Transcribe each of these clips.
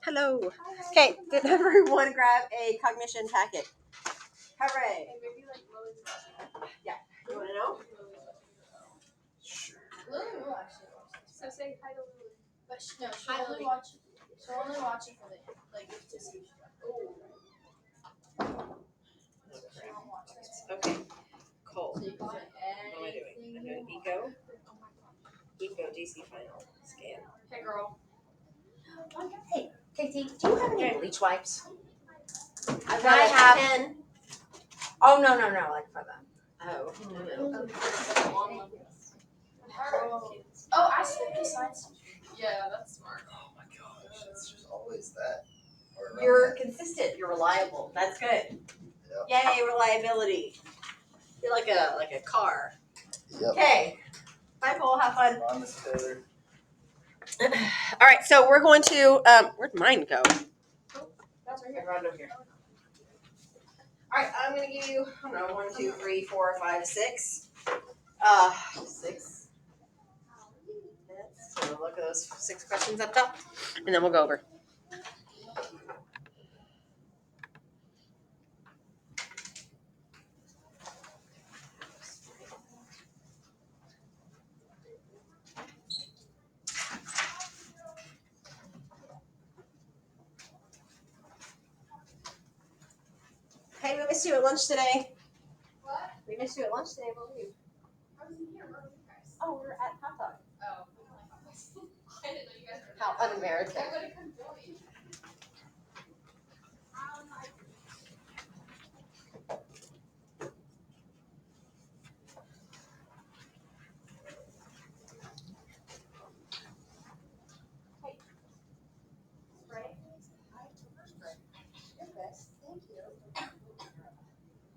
Hello. Okay, did everyone grab a cognition packet? Hooray. Yeah. You want to know? Lily will actually watch this. So say hi to Lily. But she'll only watch it for the like to see. She won't watch this. Okay. Cool. So you can say What am I doing? I'm doing Eco DC final scan. hey girl. Hey, Katie, do you have any bleach wipes? I have- 10. Oh, no, like for them. Oh. Oh, I skipped a science teacher. Yeah, that's smart. Oh my gosh, it's just always that. You're consistent. You're reliable. That's good. Yay, reliability. You're like a car. Yep. Okay. Bye, Cole. Have fun. Come on, Miss Taylor. All right, so we're going to where'd mine go? That's right here. Around over here. All right, I'm gonna give you, I don't know, 1, 2, 3, 4, 5, 6. 6. So look at those 6 questions up top, and then we'll go over. Hey, we missed you at lunch today. What? We missed you at lunch today. Where were you? I was in here. Where were you guys? Oh, we're at Hot Dog. Oh. I didn't know you guys were How un-American. I would have come join. Thank you.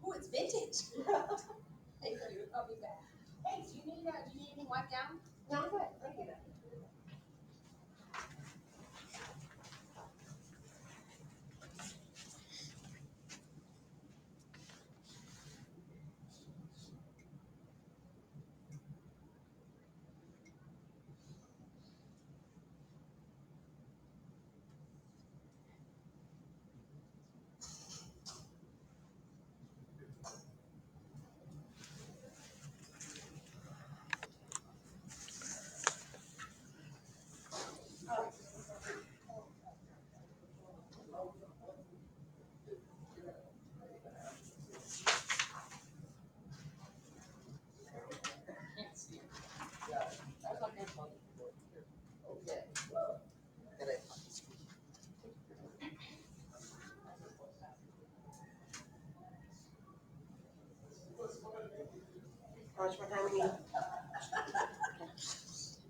Oh, it's vintage. Thank you. I'll be back. Hey, do you need anything wiped down? No, I'm good. Thank you. How much more time we need?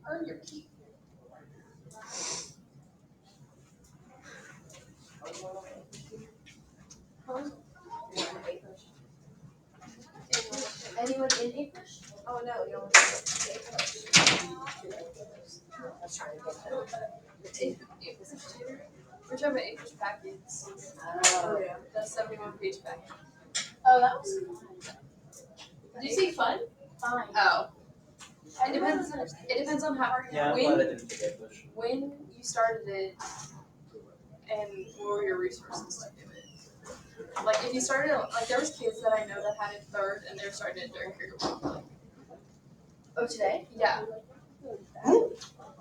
Earn your keep. Anyone in English? Oh no, you don't. Let's try to get Which have an English packet. Oh yeah. The 71-page packet. Oh, that was fun. Did you say fun? Fine. Oh. It depends on how Yeah, I'm when glad I didn't take English. when you started it and what were your resources to do it. Like if you started like there was kids that I know that had it third and they're starting it during period one. Oh, today? Yeah.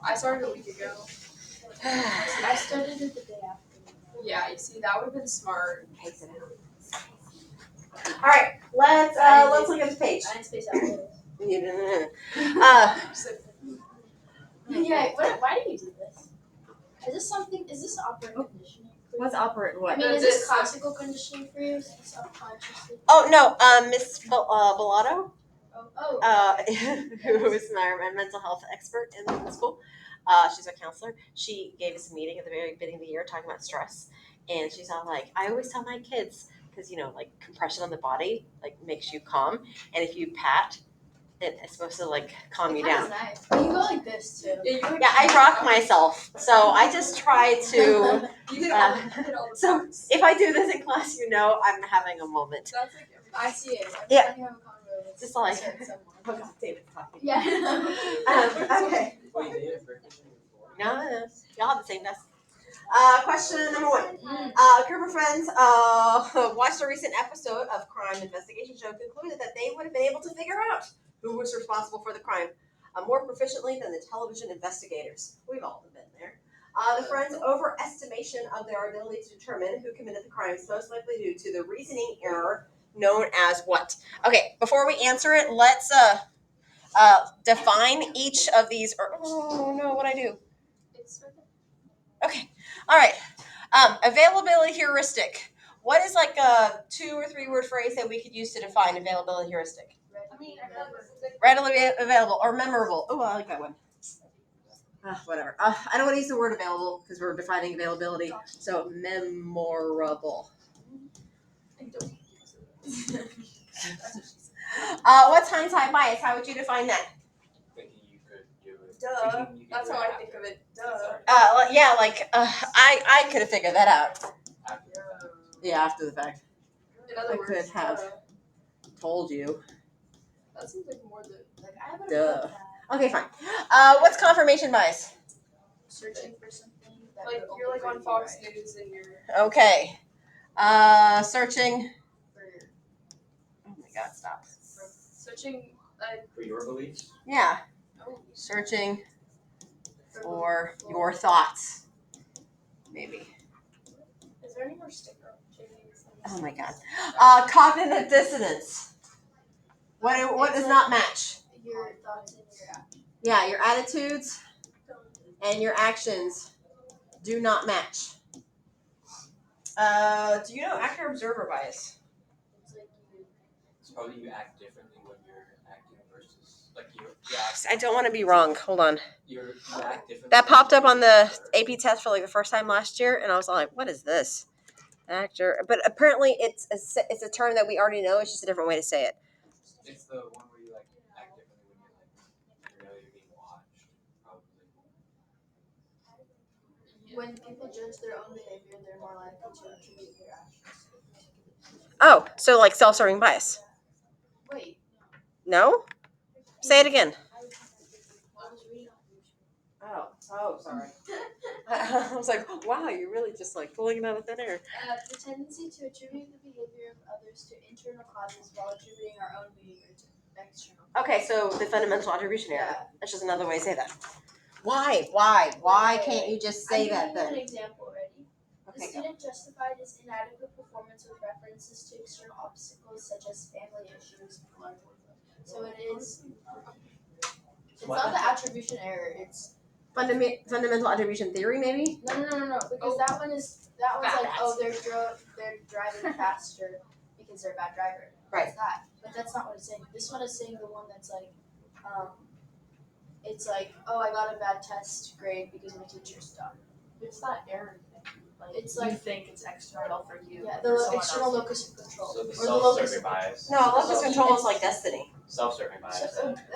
I started a week ago. I started it the day after. Yeah, you see, that would have been smart. All right, let's look at this page. I didn't space out. You didn't. Yeah, why do you do this? Is this operating conditioning? What's operant I what? mean, is this classical conditioning for you? Is this subconsciously? Oh no, Miss Bellato, Oh. who is my mental health expert in the school. She's a counselor. She gave us a meeting at the very beginning of the year talking about stress, and she's all like, "I always tell my kids because like compression on the body like makes you calm, and if you pat, it's supposed to like calm you down." Nice. But you go like this too. Yeah, I rock myself, so I just try to. You did all the So parts. if I do this in class, I'm having a moment. That's like I see it. Yeah. Every time you have a convo, it's Just like- insert someone. Oh God, David's talking. Yeah. Okay. Wait, you dated for No, y'all have the same desk. Question number 1. A group of friends watched a recent episode of Crime Investigation Show and concluded that they would have been able to figure out who was responsible for the crime more proficiently than the television investigators. We've all been there. The friends' overestimation of their ability to determine who committed the crime is most likely due to the reasoning error known as what? Okay, before we answer it, let's define each of these. Oh no, what'd I do? It's Okay, all right. Availability heuristic. What is like a 2 or 3 word phrase that we could use to define availability heuristic? I mean, Readily available or memorable. Oh, I like that one. Whatever. I don't want to use the word available because we're defining availability. So memorable. What's hindsight bias? How would you define that? Thinking you could do it. Duh. Thinking you could That's do how it I think after. of it. Duh. Yeah, like I could have figured that out. After the fact. Yeah, after the fact. In other I words, could have. duh. Told you. That seems like more than Like I haven't Duh. heard that. Okay, fine. What's confirmation bias? Searching for something that like could you're like only on be Fox right. News and you're Okay. Searching. For Oh my God! Stop. searching. For your beliefs? Yeah. Oh, Searching for your thoughts. Maybe. is there any more sticker? Oh my God. Cognitive dissonance. What does not match? your thoughts and your actions. Yeah, your attitudes and your actions do not match. Do you know actor observer bias? It's like you. It's probably you act differently when you're acting versus like you act. I don't want to be wrong. Hold on. You act differently. That popped up on the when AP test for like the first time last year, and I was like, "What is this?" Actor, but apparently it's a term that we already know. It's just a different way to say it. It's the one where you like act differently when you know you're being watched. Probably. When people judge their own behavior, they're more likely to attribute their actions. Oh, so like self-serving bias? Wait. No. Say it again. I was reading. Oh, sorry. I was like, wow, you're really just like pulling it out of thin air. The tendency to attribute the behavior of others to internal causes while attributing our own behavior to external. Okay, so the fundamental attribution error. Yeah. That's just another way to say that. Why can't you just say that I'm giving then? you an example. Ready? The Okay, go. student justified his inadequate performance with references to external obstacles such as family issues and large workload. So it is. It's not the attribution error. It's Fundamental attribution theory, maybe? no. Because that one's like they're driving faster because they're a bad driver. Right. That's that. But that's not what it's saying. This one is saying the one that's like, it's like, oh, I got a bad test grade because my teacher's dumb. It's not error thing. Like It's you like- think it's external for you. Yeah, for the someone external else. locus of control. So the Or the locus self-serving of bias. No, locus control is like destiny. Self-serving bias.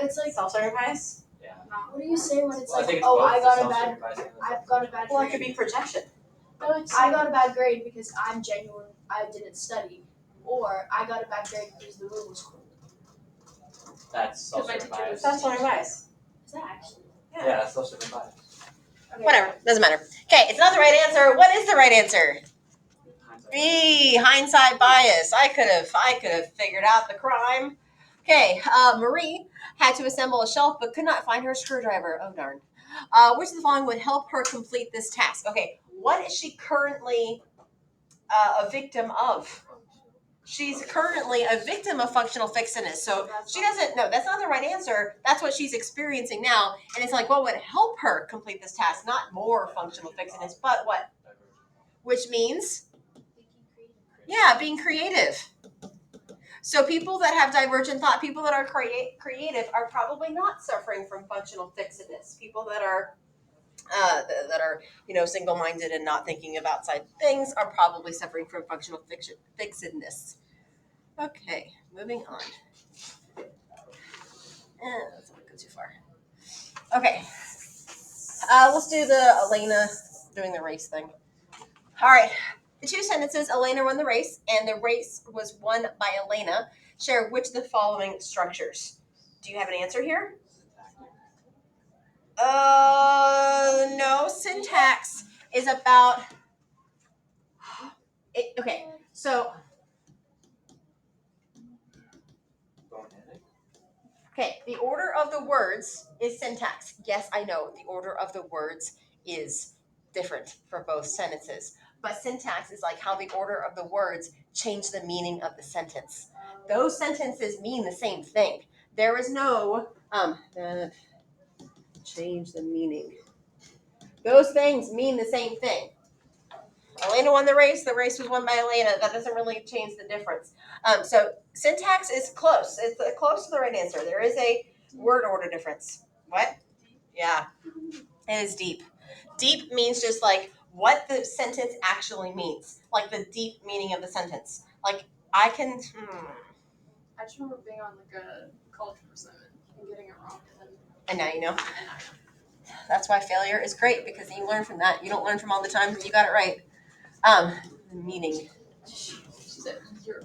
It's like, Self-serving bias? Yeah. what do you say when it's Well, I think like, it's oh, both I the got a self-serving bad, bias and the I've got a bad Well, it grade. could be projection. No, it's I got a bad grade because I'm genuine. I didn't study, or I got a bad grade because the room was cold. That's Because my self-serving teacher bias. Self-serving bias. Is that actually? Yeah, that's self-serving bias. Okay. Whatever, doesn't matter. Okay, it's not the right answer. What is the right answer? Hindsight. B, hindsight bias. I could have figured out the crime. Okay, Marie had to assemble a shelf but could not find her screwdriver. Oh darn. Which of the following would help her complete this task? Okay, what is she currently a victim of? She's currently a victim of functional fixedness. So she doesn't know. That's not the right answer. That's what she's experiencing now. And it's like, what would help her complete this task? Not more functional fixedness, but what? Which means, yeah, being creative. So people that have divergent thought, people that are creative are probably not suffering from functional fixedness. People that are single-minded and not thinking of outside things are probably suffering from functional fixedness. Okay, moving on. Let's not go too far. Okay, let's do the Elena doing the race thing. All right. The two sentences, Elena won the race, and the race was won by Elena, share which of the following structures? Do you have an answer here? No, syntax. is about it. Okay, so okay, the order of the words is syntax. Yes, I know the order of the words is different for both sentences, but syntax is like how the order of the words change the meaning of the sentence. Those sentences mean the same thing. There is no change the meaning. Those things mean the same thing. Elena won the race. The race was won by Elena. That doesn't really change the difference. So syntax is close. It's close to the right answer. There is a word order difference. What? Yeah, it is deep. Deep means just like what the sentence actually means, like the deep meaning of the sentence. Like I can. I just remember being on like a culture assignment and getting it wrong, And now you know. and I That's why failure is great because you learn from that. You don't learn from all the times that you got it right. Meaning. she said you're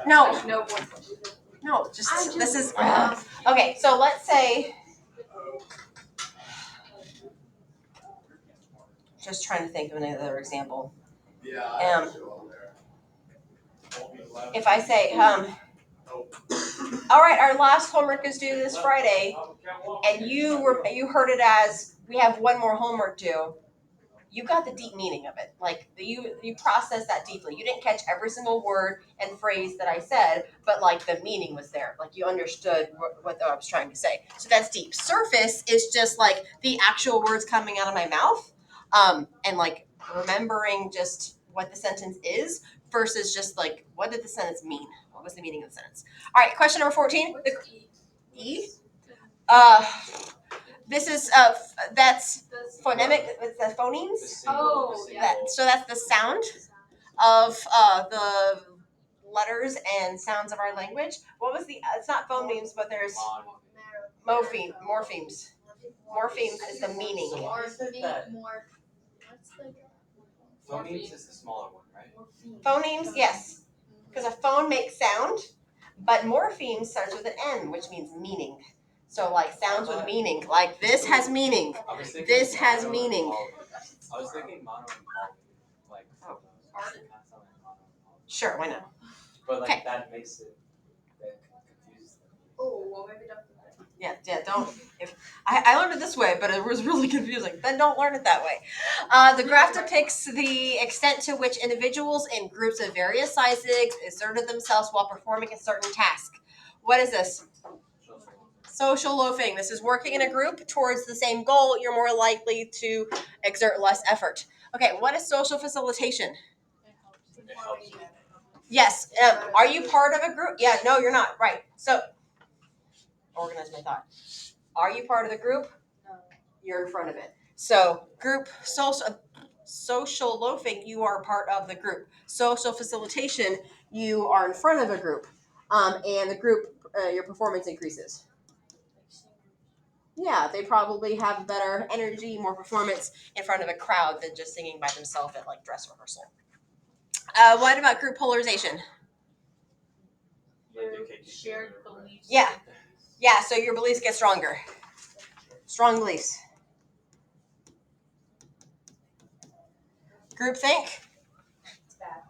No, no one. no. Just this is okay. So let's say. Just trying to think of another example. If I say, all right, our last homework is due this Friday, and you heard it as we have one more homework due. You got the deep meaning of it. Like you processed that deeply. You didn't catch every single word and phrase that I said, but like the meaning was there. Like you understood what I was trying to say. So that's deep. Surface is just like the actual words coming out of my mouth, and like remembering just what the sentence is versus just like what did the sentence mean? What was the meaning of the sentence? All right, question number 14. E. This is that's phonemic. It's the phonemes. Oh, yeah. So that's the sound of the letters and sounds of our language. What was the? It's not phonemes, but there's morphemes. Morphemes is the meaning. What's the Phonemes is the smaller one, right? Phonemes, yes, because a phone makes sound, but morpheme starts with an N, which means meaning. So like sounds with meaning, like this has meaning. This has meaning. I was thinking mono and poly, like Sure, why not? but like Okay. that makes it confused. Oh, well maybe don't. Yeah, don't. If I learned it this way, but it was really confusing. Then don't learn it that way. The graph depicts the extent to which individuals in groups of various sizes exerted themselves while performing a certain task. What is this? Social loafing. This is working in a group towards the same goal. You're more likely to exert less effort. Okay, what is social facilitation? It helps you. Yes. Are you part of a group? Yeah, no, you're not. Right. So, organize my thought. Are you part of the group? No. You're in front of it. So, group social loafing, you are part of the group. Social facilitation, you are in front of a group. And the group, your performance increases. Yeah, they probably have better energy, more performance in front of a crowd than just singing by themselves at like dress rehearsal. What about group polarization? Shared beliefs. Yeah. Yeah, so your beliefs get stronger. Strong beliefs. Groupthink? It's bad.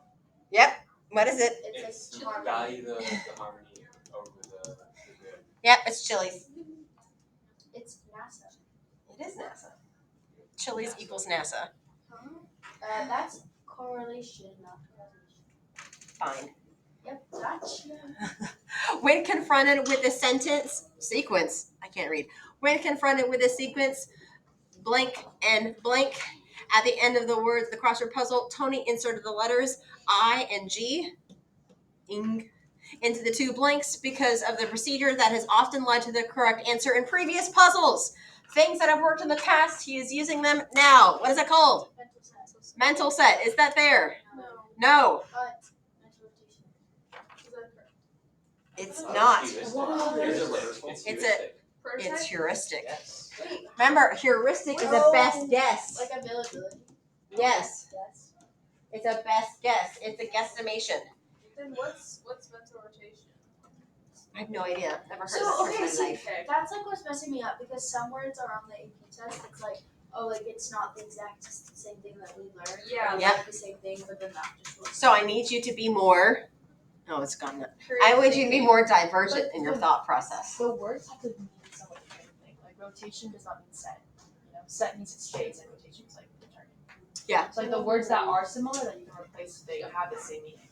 Yep. What is it? It's It's a harmony. value the harmony over the good. Yep, it's Chili's. It's NASA. It is NASA. Chili's equals NASA. That's correlation, not causation. Fine. Yep, gotcha. When confronted with a sequence, I can't read. When confronted with a sequence, blank and blank, at the end of the words, the crossword puzzle, Tony inserted the letters I and G into the two blanks because of the procedure that has often led to the correct answer in previous puzzles. Things that have worked in the past, he is using them now. What is it called? Mental set. Is that there? No. But mental rotation. It's not. It's heuristic. Wait, Remember, heuristic is a best guess. like availability. Yes. Yes. It's a best guess. It's a guesstimation. Then what's mental rotation? I have no idea. Never heard So of that okay, term in my see, life. that's like what's messing me up because some words are on the AP test. It's like oh, like it's not the exact same thing that we learned. Yeah. It's Yep. like the same thing, but then not just. So I need you to be more. Oh, it's gone. I want you to be more divergent in your thought process. The words have to mean somewhat different thing. Like rotation does not mean set. You know, set means it's changed, and rotation is like returning. Yeah. So like the words that are similar that you can replace, they have the same meaning.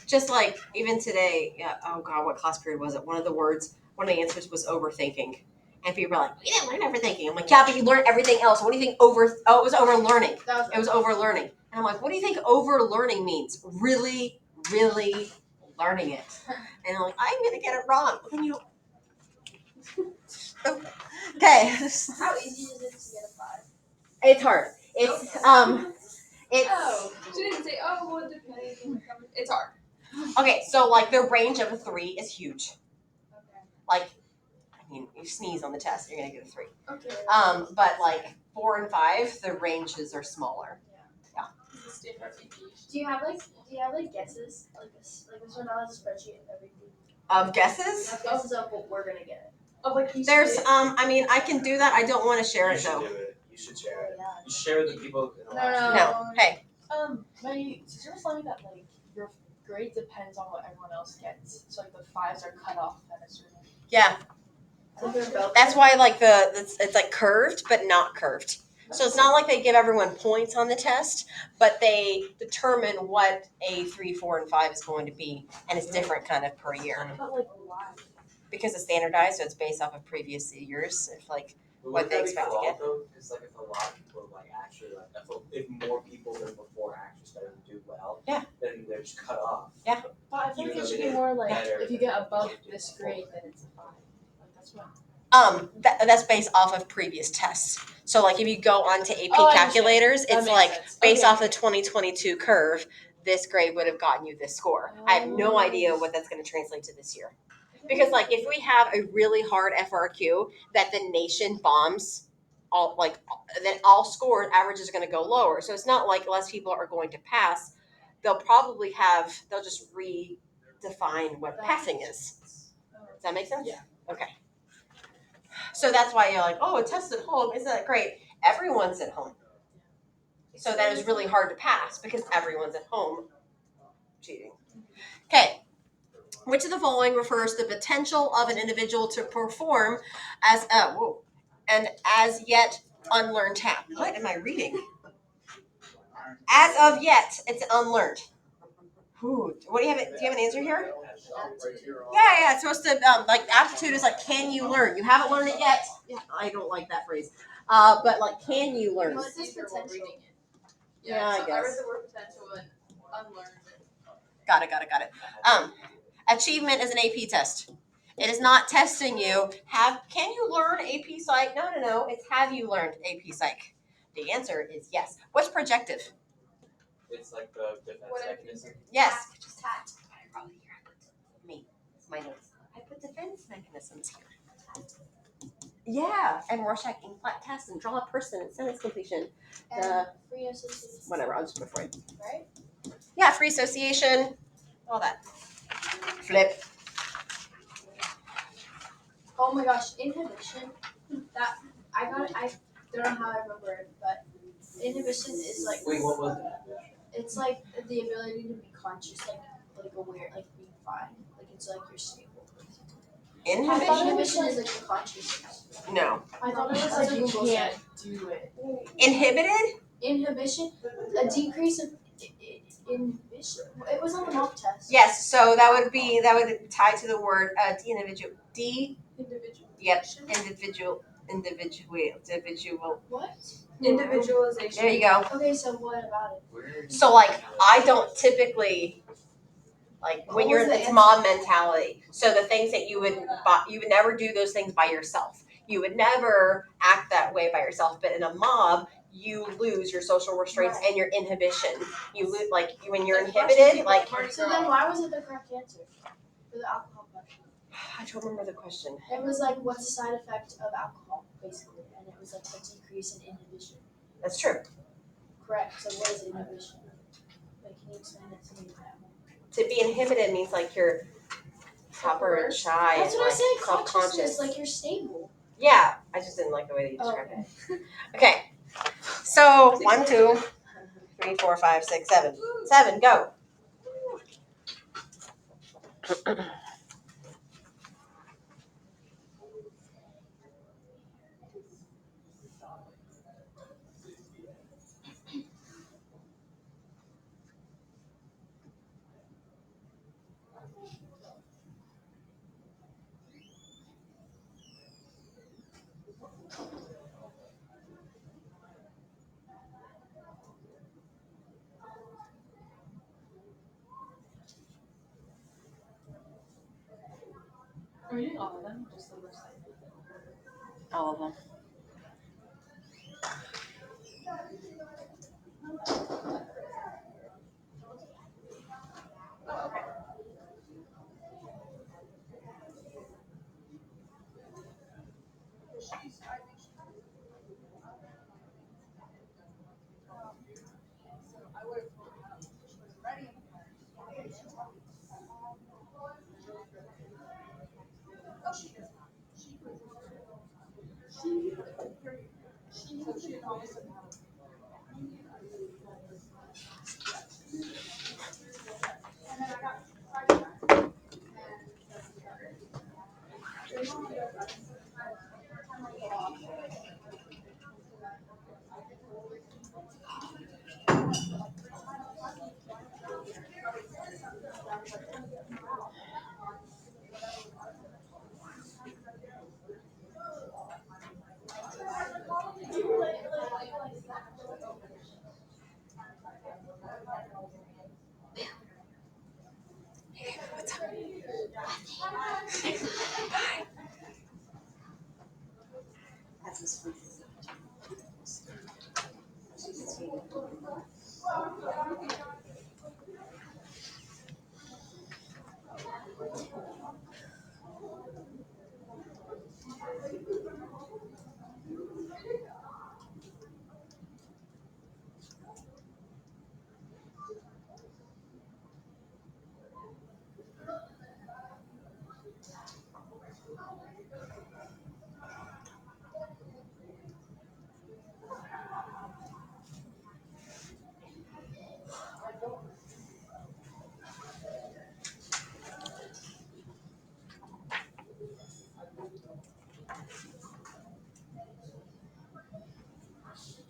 Just like even today, yeah, oh God, what class period was it? One of the answers was overthinking. And people were like, we didn't learn overthinking. I'm like, yeah, but you learned everything else. What do you think it was overlearning. It was overlearning. And I'm like, what do you think overlearning means? Really, really learning it. And I'm like, I'm going to get it wrong. Can you? Okay. How easy is it to get a 5? It's hard. It's, Oh, she didn't say, oh, well, depending. It's hard. okay, so like the range of a 3 is huge. Okay. Like, I mean, you sneeze on the test, you're gonna get a 3. Okay. But like 4 and 5, the ranges are smaller. Do you have like guesses? Like this one has a spreadsheet of everything. Of guesses? Guesses of what we're gonna get. Oh, like There's I mean, I can do that. I don't want to share You it should though. do it. You should share it. Yeah. You share with the people in the No, last No. Hey. my teacher was telling me that like your grade depends on what everyone else gets. So like the 5s are cut off at a certain. Yeah. That's why like it's like curved but not curved. So it's not like they give everyone points on the test, but they determine what a 3, 4, and 5 is going to be, and it's different kind of per year. But like why? Because it's standardized, so it's based off of previous years. If like But what would they that be expect to flawed, get. though? Because like if a lot of people like actually like if more people than before actually started to do well, Yeah. then they're just cut off. Yeah. But I think Even it though should they be did more like better if you than get above they did this before. grade, then it's a 5. Like that's what. That's based off of previous tests. So like if you go onto AP Oh, I calculators, understand. That it's makes like sense. based Okay. off the 2022 curve, this grade would have gotten you this score. I have no idea what that's going to translate to this year. Because like if we have a really hard FRQ that the nation bombs, then all score averages are going to go lower. So it's not like less people are going to pass. They'll just redefine what passing is. Does that make sense? Yeah. Okay. So that's why you're like, oh, a test at home, isn't that great? Everyone's at home. So that is really hard to pass because everyone's at home cheating. Okay. Which of the following refers to the potential of an individual to perform as an as yet unlearned task? What am I reading? As of yet, it's unlearned. Ooh, what do you have? Do you have an answer here? Yeah. It's supposed to like aptitude is like, can you learn? You haven't learned it yet. Yeah, I don't like that phrase. But like, can you learn? What's this potential? Yeah, I so I guess. read the word potential and unlearned it. Got it. Achievement is an AP test. It is not testing you. Can you learn AP Psych? No. It's have you learned AP Psych? The answer is yes. What's projective? It's like the defense mechanism. Yes. Tat. It's my notes. I put defense mechanisms here. Yeah, and Rorschach inkblot test and draw a person and sentence completion. And free association. Whatever, I'll just put it for you. Right? Yeah, free association, all that. Flip. Oh my gosh, inhibition. That I don't know how I remember it, but inhibition is like Wait, what was it? it's like the ability to be conscious, like aware, like being fine. Like it's like you're stable. I thought Inhibition? inhibition is like the consciousness. No. I thought it was That's like what you Google can't do it. Inhibited? Inhibition, a decrease of inhibition. It was on the mock test. Yes, so that would tie to the word individual. Individual. Yep, individual. What? Individualization. There you go. Okay, so what about it? So like I don't typically like when What you're was the it's answer? mob mentality. So the things that you would never do those things by yourself. You would never act that way by yourself. But in a mob, you lose your social restraints and your inhibition. You lose when you're inhibited. Like So then, why was it the correct answer for the alcohol question? I don't remember the question. It was like, what's the side effect of alcohol, basically, and it was like a decrease in inhibition. That's true. Correct. So what is inhibition? Like, can you explain it to me now? To be inhibited means like you're proper and shy That's and what I like said. self-conscious. Consciousness, like you're stable. Yeah, I just didn't like the way that you described it. Okay. Okay. So 1, 2, 3, 4, 5, 6, 7. 7, go. Are you doing all of them? Just the left side? All of them.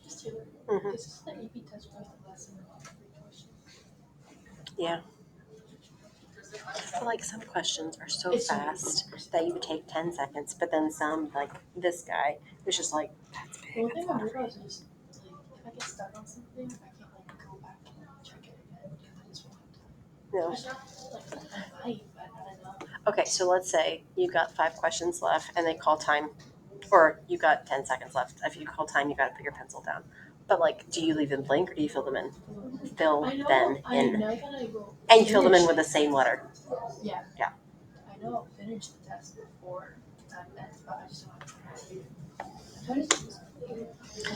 Just Taylor. Mhm. Is this the AP test for the lesson of 3 questions? Yeah. But like some questions are so It's fast that you would take 10 seconds, but then some, like this guy, was just like, that's big. One That's thing I not realized is, like, if I get stuck on something, I can't, like, go back and check it again because I just won't have time. No. Like, I might, but I don't know. Okay, so let's say you got 5 questions left and they call time, or you got 10 seconds left. If you call time, you got to put your pencil down. But like, do you leave them blank or do you fill them in? Fill I know, them I in. know that I will. And you fill them in finish with the it. same letter. Yeah. Yeah. I know I'll finish the test before time ends, but I just don't have time to do it. How does this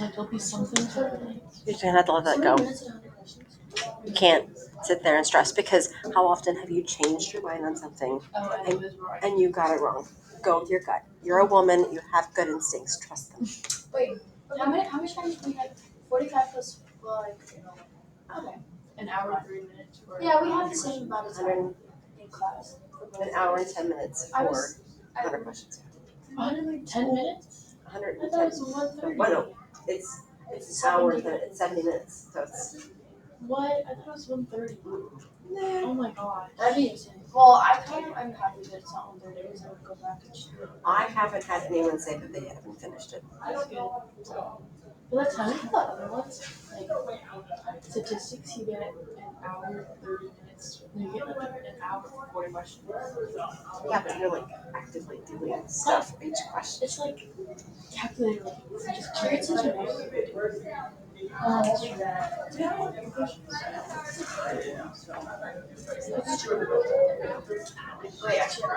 like there'll be something to like You're just gonna have to let that go. 7 minutes and 100 questions? You can't sit there and stress because how often have you changed your mind on something Oh, and it was right. and you got it wrong? Go with your gut. You're a woman. You have good instincts. Trust them. Wait, how much time did we have? 45 plus, well, like, okay. An hour, 3 minutes for Yeah, we have the same amount of time in class. An hour and 10 minutes I for was, 100 questions. 110 minutes? I thought it 110. was 130. Well, no, it's an hour and 10, it's 70 minutes. So it's. What? I thought it was 130. Oh my gosh. I mean, well, I'm happy that it's not 130 because I would go back and just do it. I haven't had anyone say that they haven't finished it. That's good. Well, that's how I thought other ones. Like statistics, you get an hour, 30 minutes. You get like an hour for 40 questions. Yeah, but you're like actively doing stuff for each question. It's like calculated. Like it's just curious. That's true. Do you have any questions? That's true. Wait, actually,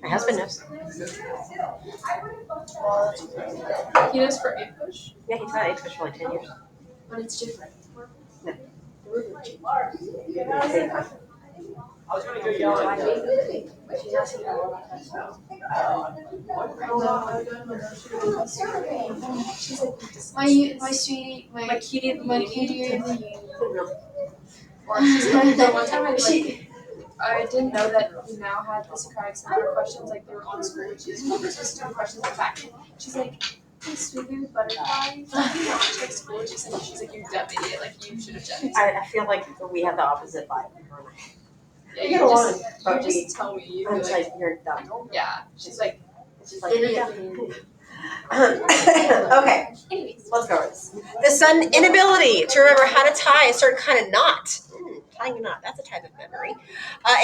My husband knows. Well, that's crazy. He knows for 8 push. Yeah, he's had APUS for like 10 years. But it's different. Yeah. The rubric changes. Same time. I was gonna go yell at you. She's asking me about that stuff. She's like, My sweetie, my cutie, my cutie in the or she's like, the one time I didn't know that we now had the Socratic Center questions, like they were on school, which is just doing questions like back. She's like, hey, sweetie butterfly, you check school, she's like, you dumb idiot, like you should have checked. I feel like we have the opposite vibe. Yeah, You get along, you but just tell me, you'd I'm be just like, like, you're dumb. yeah, she's like, Okay, let's go with this. The sudden inability to remember how to tie a certain kind of knot. Tying a knot, that's a type of memory.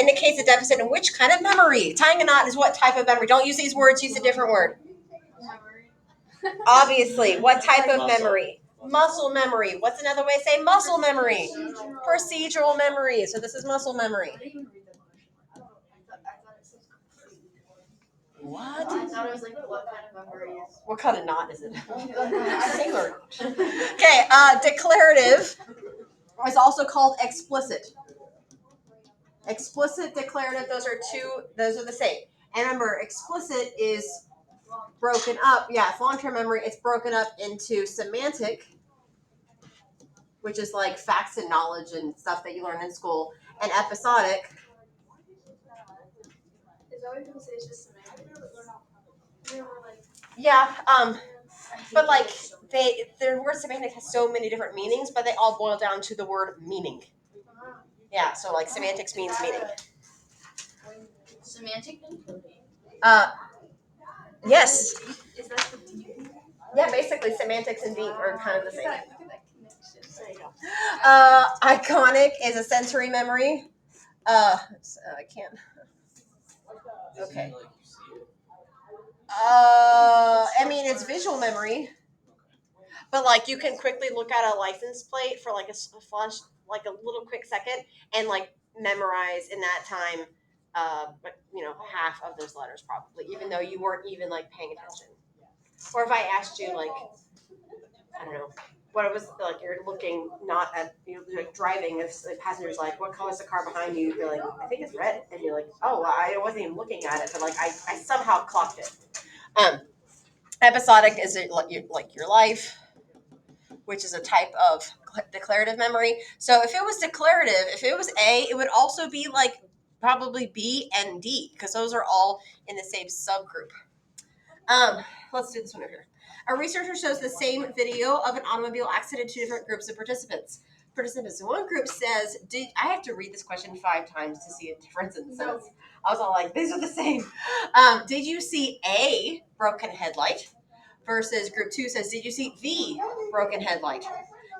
Indicates a deficit in which kind of memory? Tying a knot is what type of memory? Don't use these words, use a different word. Obviously, what type of memory? Muscle memory. What's another way to say muscle memory? Procedural memory. So this is muscle memory. What? I thought it was like, what kind of memory is? What kind of knot is it? Singular. Okay, declarative is also called explicit. Explicit, declarative, those are the same. And remember, explicit is broken up. Yeah, it's long-term memory. It's broken up into semantic, which is like facts and knowledge and stuff that you learn in school, and episodic. is that what people say it's just semantic? Yeah, but like their word semantic has so many different meanings, but they all boil down to the word meaning. Yeah, so like semantics means meaning. Semantic? Yes. Is that the deep? Yeah, basically semantics and deep are kind of the same. Look at that connection. There you go. Iconic is a sensory memory. I can't. Okay. Like you see it. I mean, it's visual memory, but like you can quickly look at a license plate for like a flash, like a little quick second, and like memorize in that time, half of those letters probably, even though you weren't even like paying attention. Or if I asked you like, I don't know, what it was like, you're looking not at, you're like driving, if the passenger's like, what color is the car behind you? You'd be like, I think it's red. And you're like, oh, well, I wasn't even looking at it, but like I somehow clocked it. Episodic is like your life, which is a type of declarative memory. So if it was declarative, if it was A, it would also be like probably B and D, because those are all in the same subgroup. Let's do this one over here. A researcher shows the same video of an automobile accident to different groups of participants. One group says, I have to read this question 5 times to see a difference in the sentence. I was all like, these are the same. Did you see a broken headlight? Versus group 2 says, did you see the broken headlight?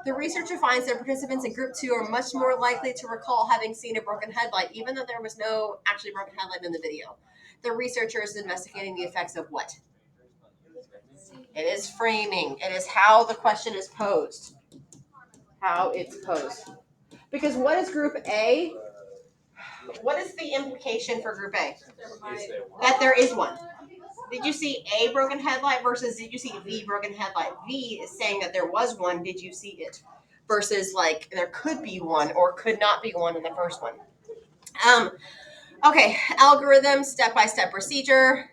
The researcher finds that participants in group 2 are much more likely to recall having seen a broken headlight, even though there was no actually broken headlight in the video. The researcher is investigating the effects of what? It is framing. It is how the question is posed. How it's posed. Because what is group A? What is the implication for group A? That there is one. Did you see a broken headlight versus did you see the broken headlight? V is saying that there was one. Did you see it? Versus like there could be one or could not be one in the first one. Okay, algorithm, step-by-step procedure.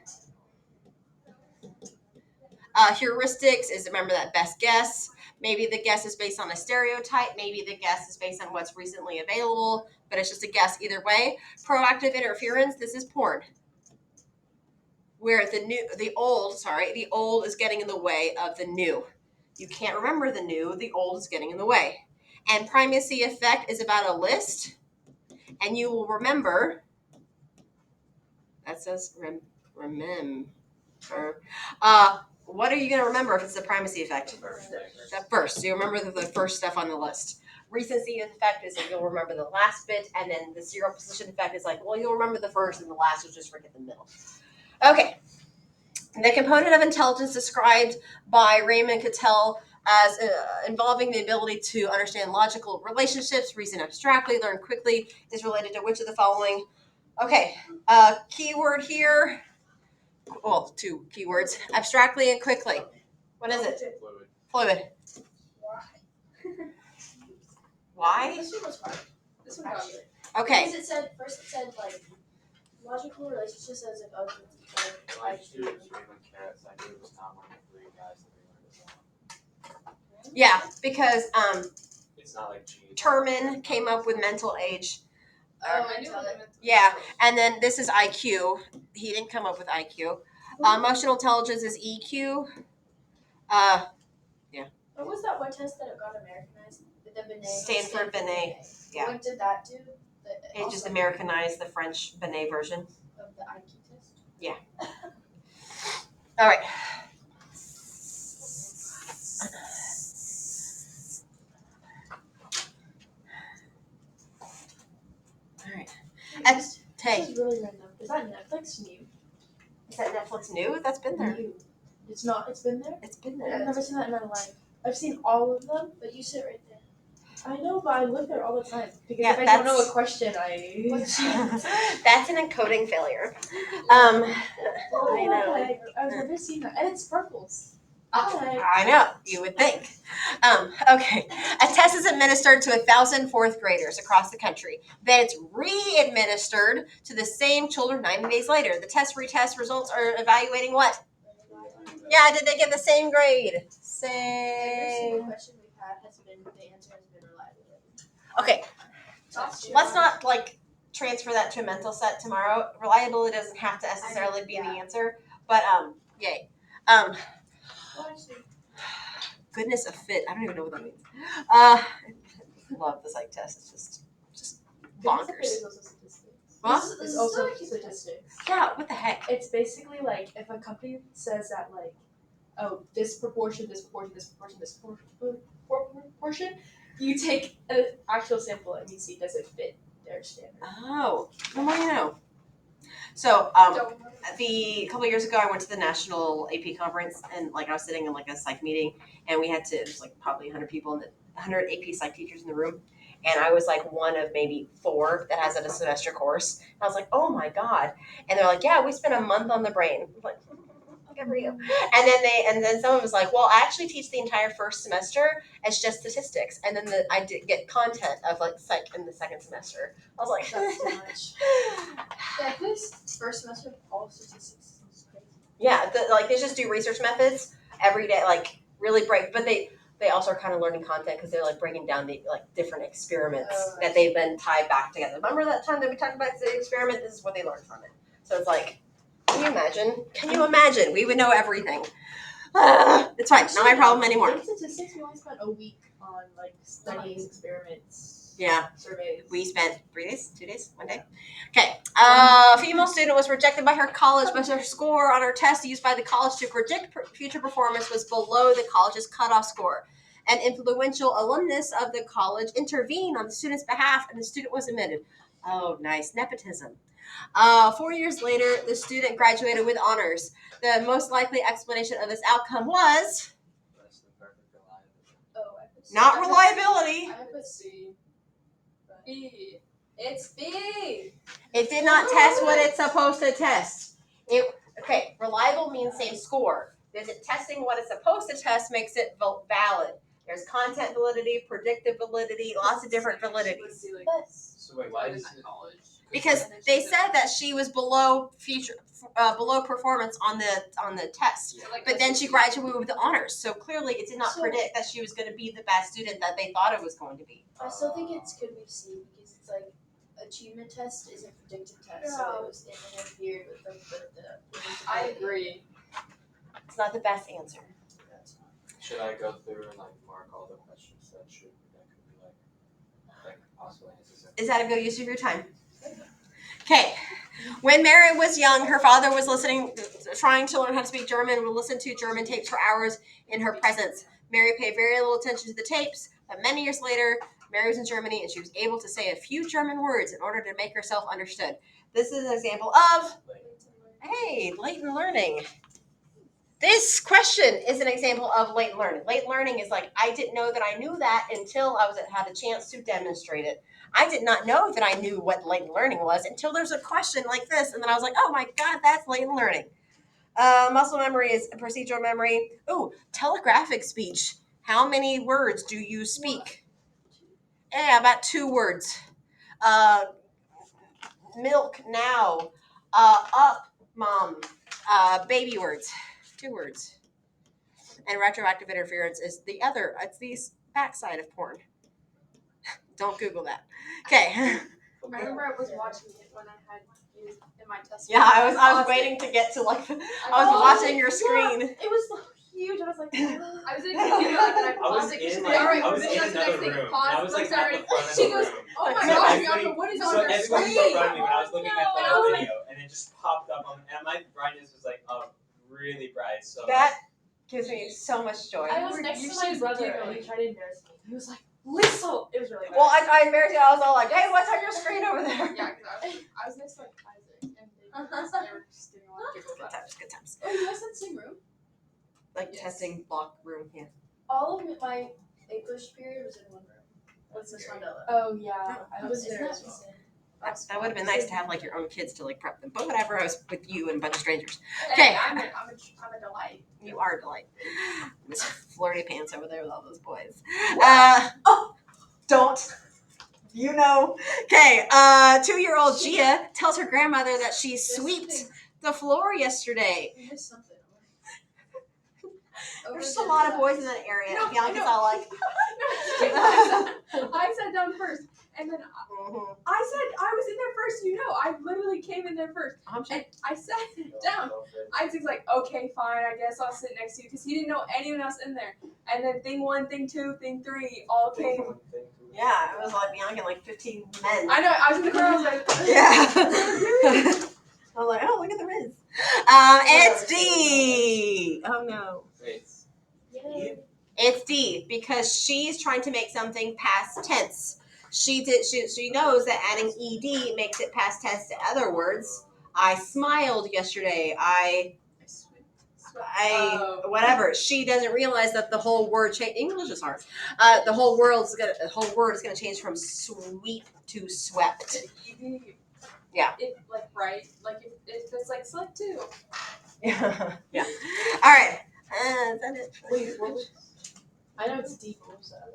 Heuristics is, remember, that best guess. Maybe the guess is based on a stereotype. Maybe the guess is based on what's recently available, but it's just a guess either way. Proactive interference, this is porn. Where the old is getting in the way of the new. You can't remember the new, the old is getting in the way. And primacy effect is about a list, and you will remember, that says remember. What are you going to remember if it's the primacy effect? The first. So you remember the first stuff on the list. Recency effect is that you'll remember the last bit, and then the zero position effect is like, well, you'll remember the first, and the last will just forget the middle. Okay. The component of intelligence described by Raymond Cattell as involving the ability to understand logical relationships, reason abstractly, learn quickly, is related to which of the following? Okay. Keyword here. Well, 2 keywords. Abstractly and quickly. What is it? Fluid. Why? This one was hard. This one got me. Okay. Because it said like logical relationships as if other Like students or even carrots, I knew it was not one of the 3 guys that we learned about. Yeah, because It's not like cheese. Terman came up with mental age. I knew what I meant. Yeah, and then this is IQ. He didn't come up with IQ. Emotional intelligence is EQ. What was that one test that it got Americanized? The Binet. Stanford Binet. Yeah. What did that do? It just Americanized the French Binet version. Of the IQ test. Yeah. All right. All right. This Hey, is really random. Is that Netflix new? is that Netflix new? That's been there. New. It's not. It's been there. It's been I've there. never seen that in my life. I've seen all of them. But you sit right there. I know, but I live there all the time because Yeah, if I don't know that's- a question, I. That's an encoding failure. Oh, I know. I've never seen that, and it sparkles. I know, you would think. Okay. A test is administered to 1,000 fourth graders across the country. Then it's re-administered to the same children 90 days later. The retest results are evaluating what? Yeah, did they get the same grade? Every single Same. question we've had has been the answer has been reliability. Okay, let's not transfer that to a mental set tomorrow. Reliability doesn't have to necessarily be the answer, but yay. Goodness of fit. I don't even know what that means. I love the psych test. It's just bonkers. It's also statistics. What? It's also statistics. Yeah, what the heck? It's basically like if a company says that like, oh, this proportion, this proportion, this proportion, this proportion, you take an actual sample and you see does it fit their standard. Oh, the more you know. So, Don't. a couple of years ago, I went to the national AP conference, and I was sitting in a psych meeting, and we had it was probably 100 people, 100 AP psych teachers in the room, and I was one of maybe 4 that has a semester course. And I was like, oh my god! And they're like, yeah, we spent a month on the brain. I'm like, good for you. And then someone was like, well, I actually teach the entire first semester as just statistics, and then I did get content of psych in the second semester. I was like, That's too much. Yeah, this first semester of all statistics is crazy. yeah, they just do research methods every day, really break, but they also are kind of learning content because they're breaking down the different experiments that they've been tied back together. Remember that time that we talked about the experiment? This is what they learned from it. So it's can you imagine? Can you imagine? We would know everything. It's fine. Not my problem anymore. In statistics, we only spent a week on studying experiments. Yeah. Surveys. We spent 3 days, 2 days, 1 day. Okay. A female student was rejected by her college, but her score on her test used by the college to predict future performance was below the college's cutoff score. An influential alumnus of the college intervened on the student's behalf, and the student was admitted. Oh, nice. Nepotism. 4 years later, the student graduated with honors. The most likely explanation of this outcome was Less than perfect reliability. Oh, I put C. not reliability. I put C. B. It's B. It did not test what it's supposed to test. Reliable means same score. Is it testing what it's supposed to test makes it valid. There's content validity, predictive validity, lots of different validities. So wait, why is it? college? Because they said that she was below below performance on the test. Yeah, But then she graduated with the honors. So clearly it did not So- predict that she was going to be the best student that they thought it was going to be. I still think it's could be C because it's achievement test is a predictive test, so it interfered with the I agree. It's not the best answer. Should I go through and mark all the questions that could be possible answers? Is that a good use of your time? Okay. When Mary was young, her father was trying to learn how to speak German and would listen to German tapes for hours in her presence. Mary paid very little attention to the tapes, but many years later, Mary was in Germany and she was able to say a few German words in order to make herself understood. This is an example of, latent learning. This question is an example of latent learning. Latent learning is I didn't know that I knew that until I had a chance to demonstrate it. I did not know that I knew what latent learning was until there's a question like this, and then I was like, oh my god, that's latent learning. Muscle memory is procedural memory. Ooh, telegraphic speech. How many words do you speak? Yeah, about 2 words. milk now. Up, mom. Baby words. 2 words. And retroactive interference is the other. It's the backside of porn. Don't Google that. Okay. I remember I was watching it when I had you in my test. Yeah, I was waiting to get to like. I was watching your screen. It was so huge. I was like, I was in a computer like, and I paused it because she's like, all right, I we're was moving in on to the next another thing. room. Pause. And I was like Looks at at her. the front of She the goes, room. oh my So gosh, everybody- Bianca, what is So on your everyone was in screen? front of me when I was looking at No. the video, and it just popped up on, and my brightness was like up really bright. So That gives me so much joy. I was You next to should my brother and giggling. he tried to embarrass me. He was like, "Whistle!" It was really bad. Well, I embarrassed you. I was all like, "Hey, what's on your screen over there?" Yeah, because I was next to like Isaac, and they were just giving a lot of giggles Good at it. times, good times. oh, you guys had the same room? Like Yes. testing block room. Yeah. All of my English period was in one room with Miss Mandela. Oh yeah, I was Isn't there that as well. insane? That would have been nice to have like your own kids to like prep them. But whatever, I was with you and a bunch of strangers. Hey, Okay. I'm a delight. You are a delight. Miss Flirty Pants over there with all those boys. Don't. You know. Okay, 2-year-old Gia tells her grandmother that she swept the floor yesterday. You missed something. There's just a lot of boys in that area. No, Bianca's no. all like, I sat down first, and then mhm. I said I was in there first. You know, I literally came in there first, I'm and I sat down. Isaac's like, okay, fine, I guess I'll sit next to you, because he didn't know anyone else in there. And then thing 1, thing 2, thing 3 all came. Yeah, it was like Bianca and like 15 men. I know, I was in the corner, I was like, Yeah. I was like, oh, look at the Riz. It's D. Oh no. Wait. Yay. It's D because she's trying to make something past tense. She knows that adding ed makes it past tense to other words. I smiled yesterday. I whatever. She doesn't realize that the whole word change. English is hard. The whole word is gonna change from sweep to swept. Yeah. It, like, right, like, if it's like, select 2. Yeah. Yeah. All right. Is that it? Wait, what was? I know it's deep. What was that?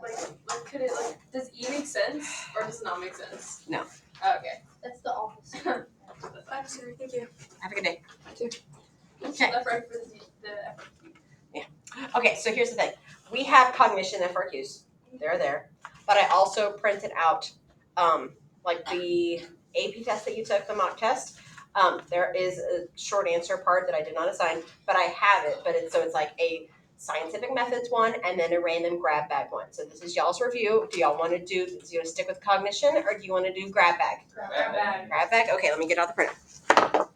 Like, could it, like, does E make sense, or does it not make sense? No. Okay. That's the opposite. I'm sorry, thank you. Have a good day. Okay. Left right for the Okay, so here's the thing. We have cognition FRQs. They're there. But I also printed out like the AP test that you took, the mock test. There is a short answer part that I did not assign, but I have it. But it's like a scientific methods one and then a random grab bag one. So this is y'all's review. Do y'all want to stick with cognition or do you want to do grab bag? Grab bag. Grab bag? Okay, let me get out the printer.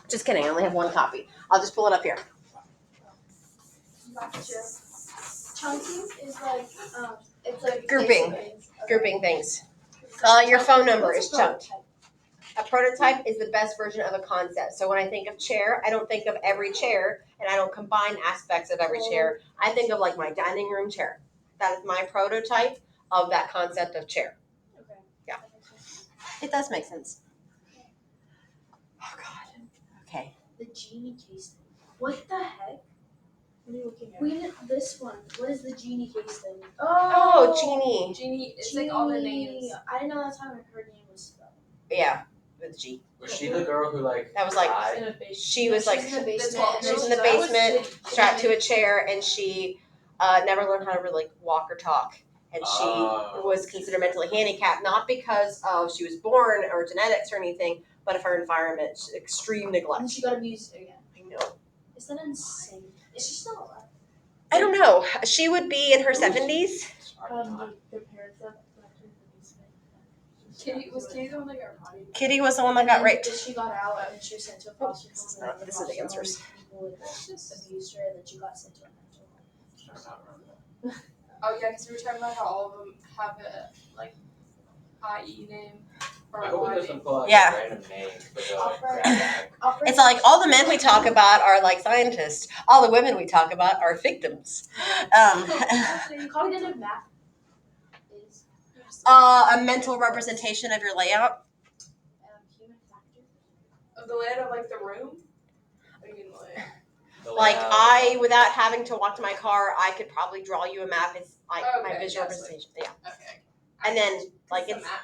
Just kidding, I only have one copy. I'll just pull it up here. Gotcha. Chunking is like, it's like Grouping. things. Okay. Grouping things. Your phone number is chunked. A prototype is the best version of a concept. So when I think of chair, I don't think of every chair and I don't combine aspects of every chair. I think of like my dining room chair. That is my prototype of that concept of chair. Okay. Yeah. That makes sense. It does make sense. Oh God. Okay. The genie case thing. What the heck? What are you looking at? We did this one. What is the genie case thing? Oh, Genie. Genie, it's like all the names. I didn't know that's how her name was spelled. Yeah, with G. Was she the girl who like That was like died? In a basement. she was like She's in the basement. she was in and the she's- basement, strapped to a chair, and she never learned how to really walk or talk. And she Oh. was considered mentally handicapped, not because of she was born or genetics or anything, but of her environment, extreme And then neglect. she got abused again. I know. Is that insane? Is she still alive? I don't know. She would be in her 70s. The parents of left her in the basement. Kitty, was Kitty the one that got potty? Kitty was the one that got raped. Then she got out and she was sent to a foster home. And then This is the foster home answers. people would abused her, and then she got sent to a mental home. Oh yeah, because we were talking about how all of them have a like IE name or I hope Y it doesn't name. pull out Yeah. a random name for the I'll like, find- grab bag. It's like all the men we talk about are like scientists. All the women we talk about are victims. Cognitive math is A mental representation of your layout. human factor. Of the layout of like the room. What do you mean the layout? The Like layout. without having to walk to my car, I could probably draw you a map. It's like my Okay, visual yes, representation. Yeah. Okay. And then like The it's map.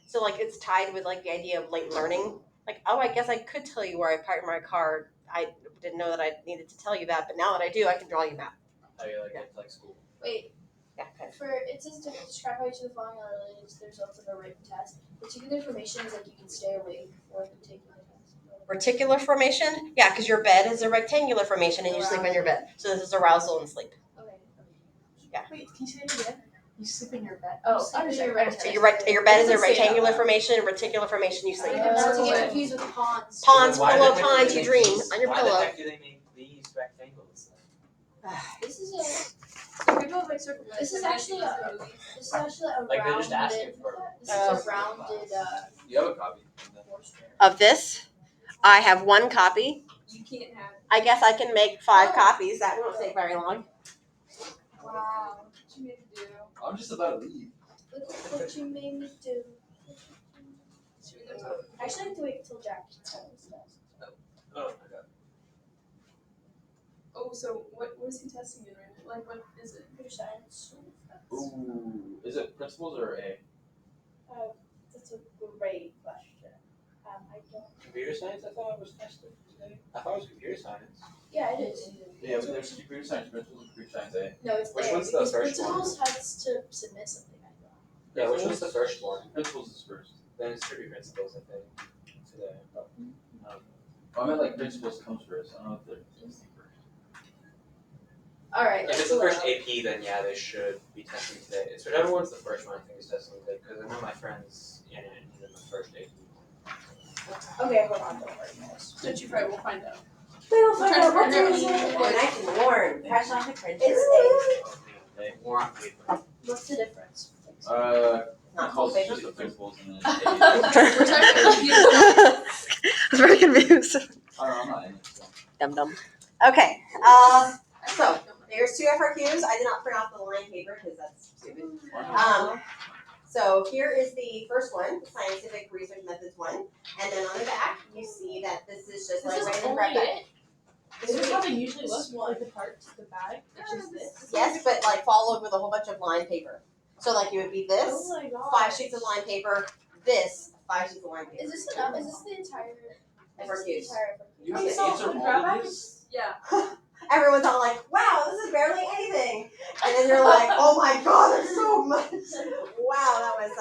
So like it's tied with like the idea of late learning. Like, oh, I guess I could tell you where I parked my car. I didn't know that I needed to tell you that, but now that I do, I can draw you a map. How you like it like school? Wait, Yeah, kind of. for it says to describe how each of the following are related to the results of a written test. Particular information is like you can stay awake for taking the test. Reticular formation? Yeah, because your bed is a rectangular formation and you sleep in your bed. So this is arousal and sleep. Okay. Wait, can you say it again? You sleep in your bed. You Oh, sleep in understand. your bed. Understand. Your bed is a Doesn't say it out rectangular loud. formation, reticular formation, you sleep. Not to Oh. get confused with pawns. Pawns, Why the pillow heck do pawns, they you make dream these- on your Why pillow. the heck do they make these rectangles? This is a. So people have like circle. This is actually a. This is actually a Like they're just rounded. asking for it. This is a rounded. You have a copy. Of this, I have one copy. You can't have. I guess I can make 5 copies. That won't take very long. Wow. What you made to do? I'm just about to leave. Look at what you made me do. Should we go talk? Actually, I have to wait until Jack tells us. Oh my god. Oh, so what is he testing in right now? Like what is it? Computer science. Ooh, is it principles or A? That's a great question. I don't. Computer science? I thought it was tested today. I thought it was computer science. Yeah, it is. Yeah, but there's computer science principles and computer science A. No, it's Which there, one's the because first one? principals has to submit something. I thought. Yeah, which one's the first one? Principles is first. Then it should be principles, I think. Today. I meant like principles comes first. I don't know if they're first. All right. If it's the first AP, then yeah, they should be testing today. It's whichever one's the first one I think is testing today, because I know my friends in it needed the first AP. Okay, hold on. Don't worry, guys. Don't you probably will find out. We'll find out what day it is. Nice and warm. Fresh off the fridge. It's They more on paper. A. What's the difference? Not Calls paper. just the principles and then We're A. talking about computer. I was very confused. I'm not in it. So. Dum dum. Okay. So there's 2 FRQs. I did not print off the line paper because that's stupid. So here is the first one, scientific research methods 1, and then on the back you see that this is just This like is right in the only front back. it. Is this how they usually This look? Like the part, the bag? It's just this? Yes, but like followed with a whole bunch of line paper. So like it would be this, Oh my god. 5 sheets of line paper, this, 5 sheets of line paper. Is this enough? Is this the entire? FRQs. You Okay, have to so answer the all grab of bag these? Yeah. Everyone's all like, wow, this is barely anything. And then you're like, oh my god, there's so much. Wow, that was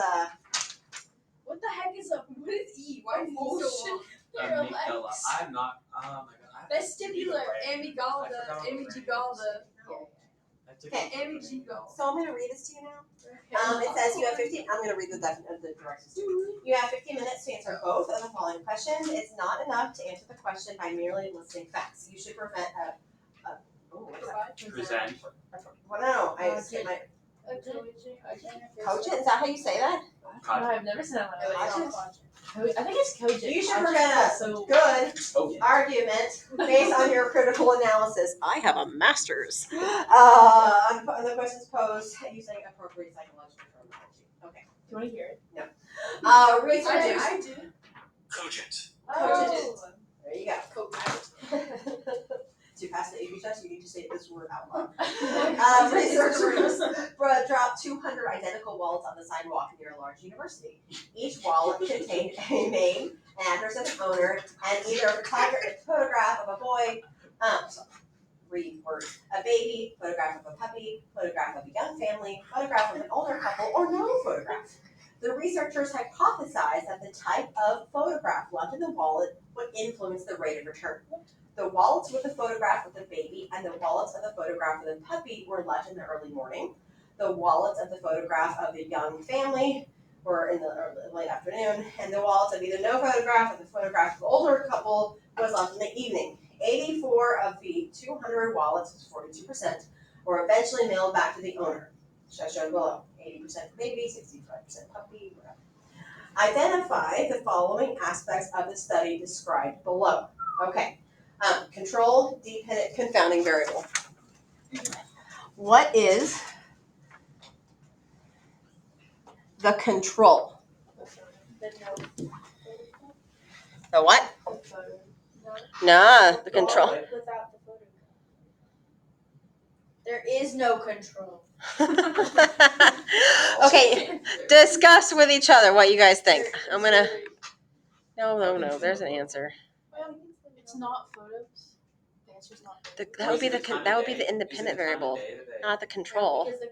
What the heck is up? What is E? Why is E so long? Amygdala. I'm not. Oh my god. I have to read the Vestibular, brain. I amygdala, forgot what the brain is. amygdala, I took Okay. amygdala. So I'm gonna read this to you now. It says you have 15. I'm gonna read the directions. You have 15 minutes to answer both of the following questions. It's not enough to answer the question by merely listing facts. You should prevent what is that? Present. Well, no, I skipped my cogent. Is that how you say that? No, I've never seen that one. Cogent? I think it's cogent. You should Cogent. prevent a So good Oh yeah. argument based on your critical analysis. I have a master's. On the questions posed using appropriate psychological terminology. Okay. do you want to hear it? Researchers. I do. Cogent. Cogent. There you go. To pass the AP test, you need to say this word out loud. Researchers dropped 200 identical wallets on the sidewalk near a large university. Each wallet contained a name, an address of the owner, and either a photograph of a boy, read words, a baby, photograph of a puppy, photograph of a young family, photograph of an older couple, or no photograph. The researchers hypothesized that the type of photograph left in the wallet would influence the rate of return. The wallets with the photograph of the baby and the wallets of the photograph of the puppy were left in the early morning. The wallets of the photograph of the young family were in the late afternoon, and the wallets of either no photograph or the photograph of the older couple was left in the evening. 84 of the 200 wallets, 42%, were eventually mailed back to the owner, as shown below. 80% for baby, 65% puppy, whatever. Identify the following aspects of the study described below. Okay. Control, dependent, confounding variable. What is the control? The what? Nah, the control. Without the photograph. There is no control. Okay, discuss with each other what you guys think. I'm gonna. No. There's an answer. It's not photos. The answer's not photos. That would be Is it the time that of would be day? the Is it independent the time of variable, day that they- not the control. Because the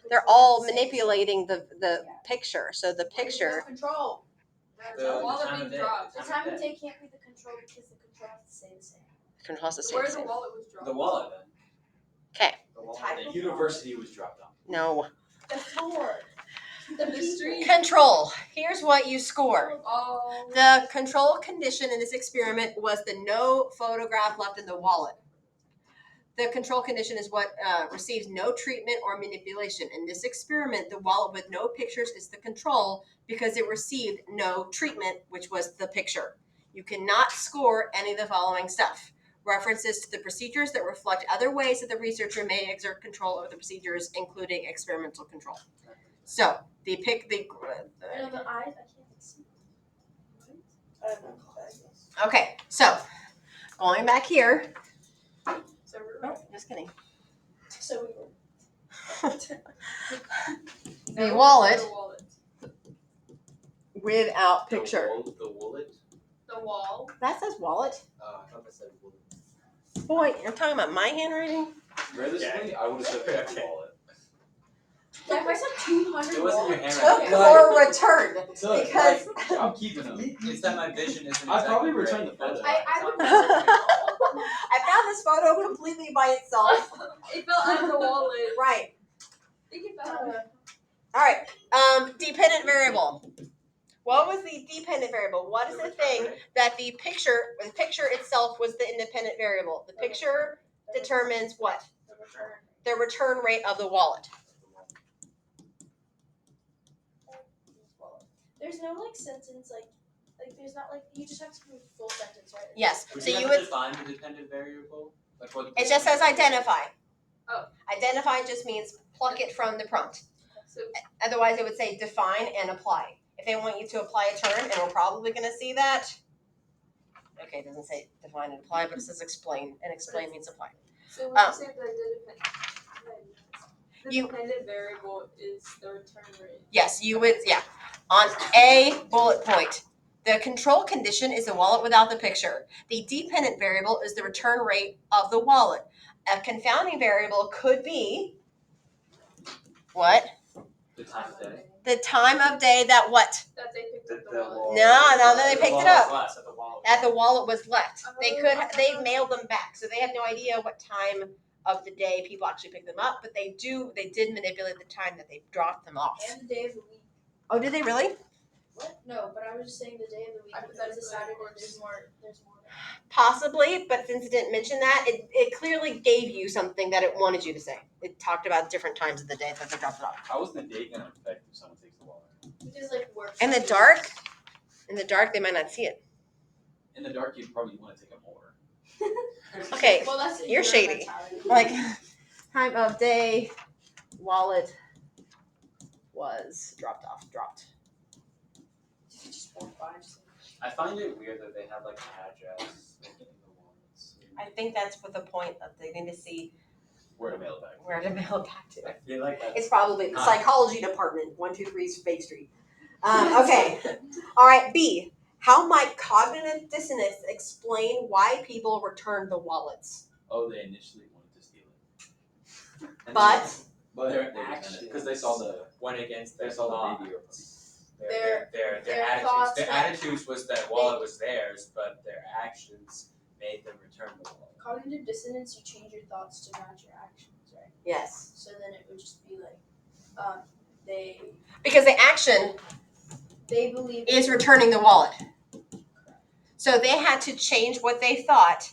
They're control all has to say manipulating the picture. So the something. picture. Control. The wallet time being of day. dropped. The time of day can't be the control because the control has to say the same. Control has to stay Where the the same. wallet was dropped. The wallet then. Okay. The wallet. type The of university was dropped on. No. The floor. The street. Control. Here's what you score. Oh. The control condition in this experiment was the no photograph left in the wallet. The control condition is what receives no treatment or manipulation. In this experiment, the wallet with no pictures is the control because it received no treatment, which was the picture. You cannot score any of the following stuff. References to the procedures that reflect other ways that the researcher may exert control over the procedures, including experimental control. So, the No, the eyes, I can't see. okay, so going back here. So we're Oh, just kidding. So we were. The wallet The wallet. without picture. The wallet. The wall. That says wallet. I thought that said wallet. Boy, you're talking about my handwriting? Realistically, I would have said the Okay. wallet. Like I said 200 It wasn't your wallets. Took handwriting. or returned. So, Because- like, I'm keeping them. It's that my vision isn't. I'd probably exactly return great. the photo. That's I why. would I found this photo completely by itself. It fell out of the wallet. Right. I think it fell out. All right. Dependent variable. What was the dependent variable? What is the thing that the picture itself was the independent variable? The picture determines what? The return. The return rate of the wallet. There's no like sentence like there's not like you just have to do a full sentence, right? Yes. Would So you you have to would. define the dependent variable? Like what? It just says identify. Oh. Identify just means pluck it from the prompt. So Otherwise, it would say define and apply. If they want you to apply a term, and we're probably going to see that. Okay, it doesn't say define and apply, but it says explain, and explain means apply. So when you say the You- dependent variable is the return rate. Yes, you would, yeah. On a bullet point, the control condition is the wallet without the picture. The dependent variable is the return rate of the wallet. A confounding variable could be what? The time of day. The time of day that what? That they picked up The the wallet. wallet. No, they The picked it wallet up. was last at the wallet. That the wallet was left. They Oh. they mailed them back, so they had no idea what time of the day people actually picked them up, but they did manipulate the time that they dropped them off. And the day of the week. Oh, did they really? What? No, but I was just saying the day of the week because it's a Saturday. There's more. Possibly, but since it didn't mention that, it clearly gave you something that it wanted you to say. It talked about different times of the day that they dropped it off. How is the date going to affect if someone takes the wallet? Because like work. In the dark, they might not see it. In the dark, you'd probably want to take a more. Okay, Well, that's you're your shady. mentality. like time of day, wallet was dropped. Just walk by, just I find it weird that they have like an address in the wallets. I think that's what the point of they need to see Where to mail it back. where to mail it back to. I feel like that's It's probably the Huh. psychology department, 123 Bay Street. Okay. All right, B. How might cognitive dissonance explain why people returned the wallets? Oh, they initially wanted to steal it. and But But they returned actions it because they saw the went against they their saw the thought. video. Their their attitudes. thoughts Their that- attitudes was that wallet was theirs, but their actions made them return the wallet. cognitive dissonance. You change your thoughts to match your actions, right? yes, So then it would just be like, they because the action believe is returning the wallet. So they had to change what they thought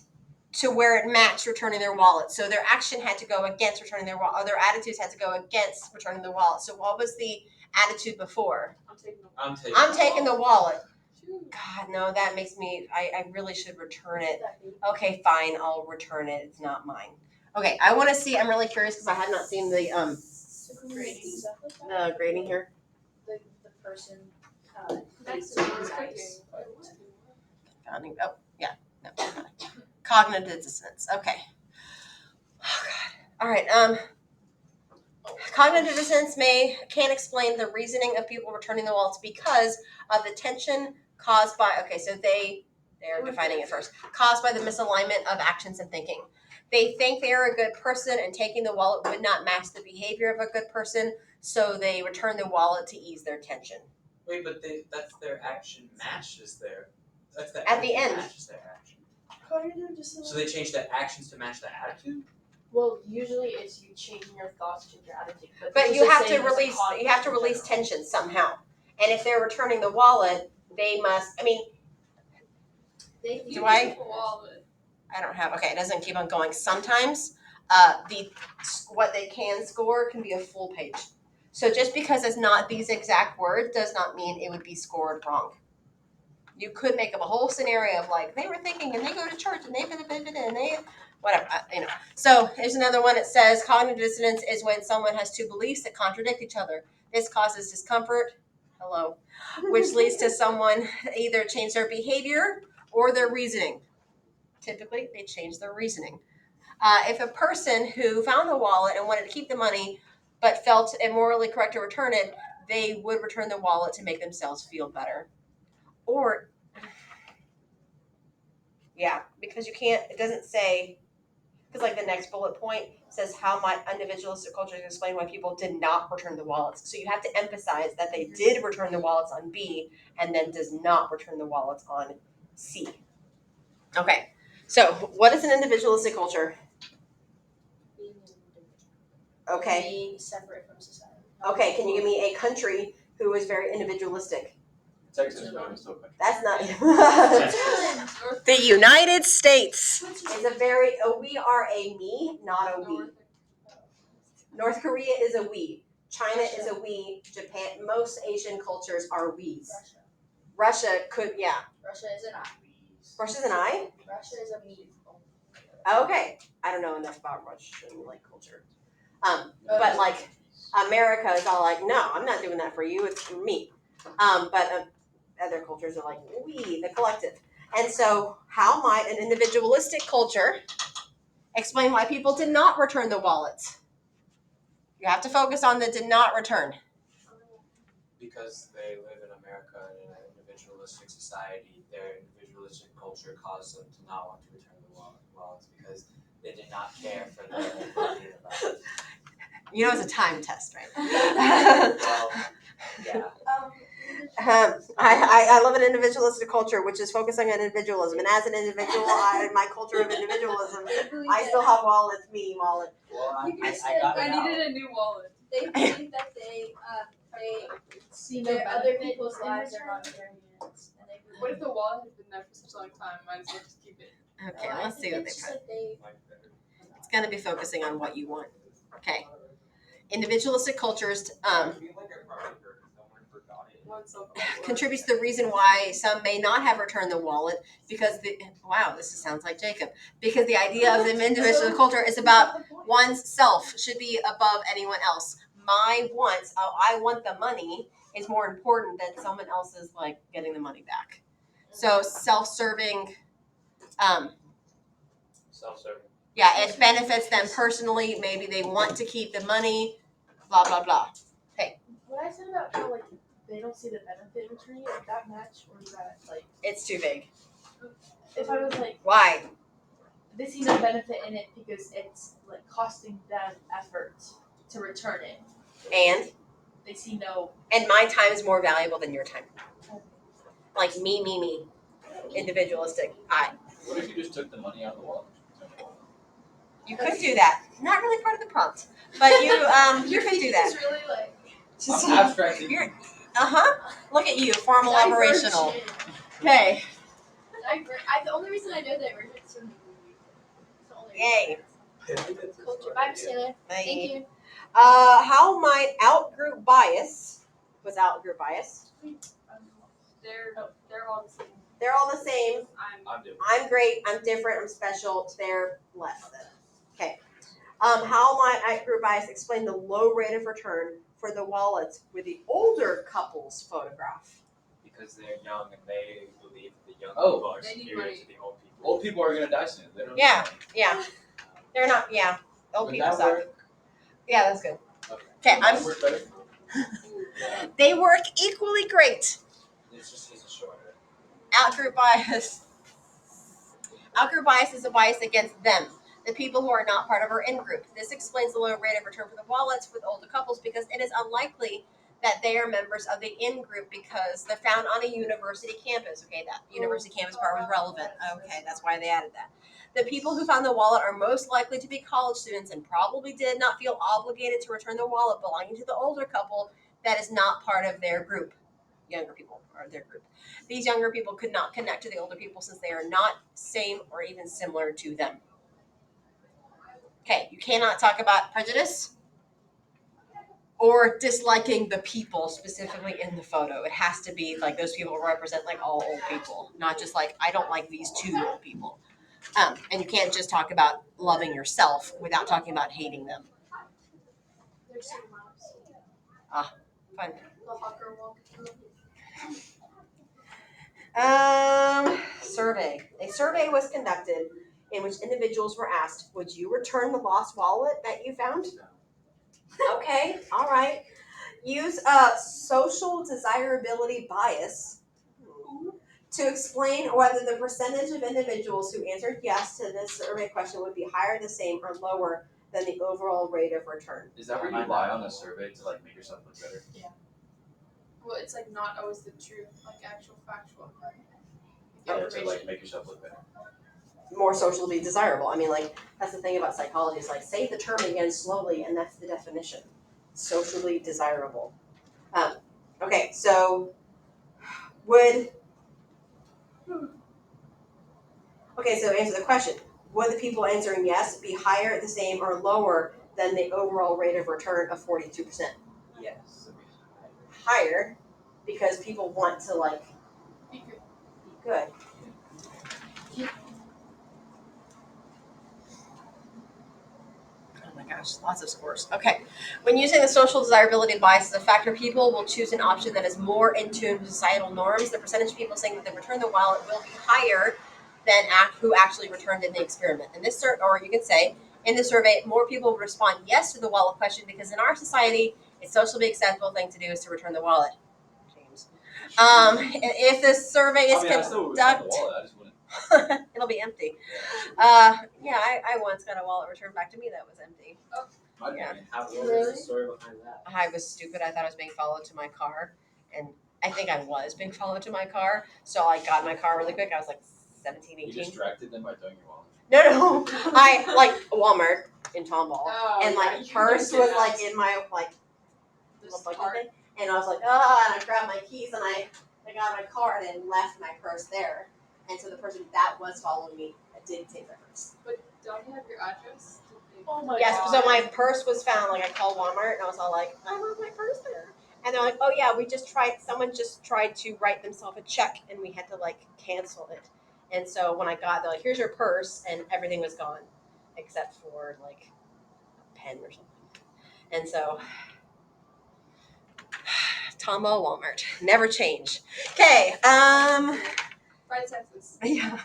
to where it matched returning their wallet. So their action had to go against returning their wallet, or their attitudes had to go against returning the wallet. So what was the attitude before? I'm taking I'm I'm taking the wallet. Shoot. God, no, that makes me, I really should return it. that be. Okay, fine, I'll return it. It's not mine. Okay, I want to see, I'm really curious because I had not seen the So who makes stuff like that? the grading here. The person. That's makes cooking. ice. Founding, oh, yeah. No, cognitive dissonance. Okay. Oh, God. All right. Cognitive dissonance can explain the reasoning of people returning the wallets because of the tension caused by. Okay, so they are defining it first. Caused by the misalignment of actions and thinking. They think they are a good person, and taking the wallet would not match the behavior of a good person, so they return the wallet to ease their tension. Wait, but that's their action matches their. That's the At the attitude end. matches their action. Cognitive dissonance. So they change their actions to match the attitude. Well, usually it's you changing your thoughts, change your attitude. But this you is have to saying it's a release. conflict You have to in release general. tension somehow. And if they're returning the wallet, they must. I mean, They Do I? Wallet. I don't have. Okay, it doesn't keep on going. Sometimes, what they can score can be a full page. So just because it's not these exact words does not mean it would be scored wrong. You could make up a whole scenario of like they were thinking and they go to church and they whatever So here's another one. It says cognitive dissonance is when someone has two beliefs that contradict each other. This causes discomfort. Hello, which leads to someone either change their behavior or their reasoning. Typically, they change their reasoning. If a person who found the wallet and wanted to keep the money but felt it morally correct to return it, they would return the wallet to make themselves feel better. Or, yeah, because you can't, it doesn't say, because like the next bullet point says how might individualistic cultures explain why people did not return the wallets. So you have to emphasize that they did return the wallets on B and then does not return the wallets on C. Okay, so what is an individualistic culture? Okay. Being separate from society. Okay, can you give me a country who is very individualistic? Texas, but I'm still country. That's not. Switzerland. The United States is a very. We are a me, not a we. North Korea is a we. China is a we. Japan, most Asian cultures are we's. Russia could, yeah. Russia is an I. Russia's an I? Russia is a me. Okay. I don't know enough about Russian like culture. But like America is all like, no, I'm not doing that for you. It's for me. But other cultures are like, we, the collective. And so, how might an individualistic culture explain why people did not return the wallets? You have to focus on the did not return. Because they live in America in an individualistic society, their individualistic culture caused them to not want to return the wallets because they did not care for their opinion about it. You know, it's a time test, right? Well, yeah. I love an individualistic culture, which is focusing on individualism. And as an individual, my culture of individualism, I still have wallet, me wallet. Well, I said got it I out. needed a new wallet. They think that they See their no other benefit people's in lives are return. not their hands. And they What if the wallet has been there for such a long time? Might as well just keep it. Okay, I let's think see what they it's just put. like they It's going to be focusing on what you want. Okay. Individualistic cultures I feel like I probably heard it. Someone forgot it. contributes to the reason why some may not have returned the wallet because this sounds like Jacob. Because the idea of the individual culture is about one's self should be above anyone else. My wants, I want the money, is more important than someone else's like getting the money back. So self-serving, Self-serving. yeah, it benefits them personally. Maybe they want to keep the money, blah blah blah. What I said about how like they don't see the benefit in returning it, like that match or is that like It's too big. if I was like Why? they see no benefit in it because it's like costing them effort to return it. And They see no my time is more valuable than your time. Like me. Individualistic. What if you just took the money out of the wallet? You could do that. Not really part of the prompt, but you could do that. It's really like I'm abstracting. You're Look at you, formal operational. divergent. Okay. The only reason I know divergent is from the movie. It's the only Yay. reason. Culture. Bye, Miss Taylor. Thank you. How might out-group bias was out-group bias? They're all the same. They're all the same. I'm doing I'm great. I'm different. I'm special. They're less than. Okay. How might out-group bias explain the low rate of return for the wallets with the older couple's photograph? because they're young and they believe the young Oh. people are They need superior money. to the old people. Old people are gonna die soon. They don't. Yeah. Yeah. They're not. Yeah. Old Would people that suck. work? Yeah, that's good. Okay. Okay, Would that work better? They work equally great. It's just uses shorter. Outgroup bias. Outgroup bias is a bias against them, the people who are not part of our in-group. This explains the low rate of return for the wallets with older couples because it is unlikely that they are members of the in-group because they're found on a university campus. Okay, that university campus part was relevant. Okay, that's why they added that. The people who found the wallet are most likely to be college students and probably did not feel obligated to return the wallet belonging to the older couple that is not part of their group. Younger people are their group. These younger people could not connect to the older people since they are not same or even similar to them. Okay, you cannot talk about prejudice or disliking the people specifically in the photo. It has to be like those people represent like all old people, not just like I don't like these two old people. And you can't just talk about loving yourself without talking about hating them. There's some maps. Fun. The hawker walk through. Survey. A survey was conducted in which individuals were asked, would you return the lost wallet that you found? Okay, all right. Use a social desirability bias to explain whether the percentage of individuals who answered yes to this survey question would be higher, the same, or lower than the overall rate of return. Is that where you lie on a survey to like make yourself look better? Well, it's like not always the truth, like actual factual. Yeah, to like make yourself look better. More socially desirable. I mean, like, that's the thing about psychology is like, say the term again slowly, and that's the definition. Socially desirable. Okay, so so answer the question. Would the people answering yes be higher, the same, or lower than the overall rate of return of 42%? Yes. Higher, because people want to, like, Be good. be good. Oh my gosh, lots of scores. Okay. When using the social desirability bias as a factor, people will choose an option that is more in tune with societal norms. The percentage of people saying that they return the wallet will be higher than who actually returned in the experiment. In this or you can say, in the survey, more people would respond yes to the wallet question because in our society, a socially acceptable thing to do is to return the wallet. James. If the survey is I still would return the wallet. I just wouldn't. it'll be empty. Yeah. I once got a wallet returned back to me that was empty. Yeah. What was Really? the story behind that? I was stupid. I thought I was being followed to my car, and I think I was being followed to my car. So I got in my car really quick. I was like 17, You 18. distracted them by throwing your wallet. No. I like Walmart in Tomball, Oh, and yeah, like you purse did was that. like in my like This little buggy part. thing, and I was like, and I grabbed my keys and I got out of my car and then left my purse there. And so the person that was following me did take my purse. But don't you have your address? Oh my Yes, god. so my purse was found. Like I called Walmart and I was all like, I left my purse there. And they're like, oh yeah, someone just tried to write themselves a check and we had to like cancel it. And so when I got, they're like, here's your purse, and everything was gone except for like a pen or something. And so, Tomball, Walmart, never change. Okay, Right, Texas. yeah,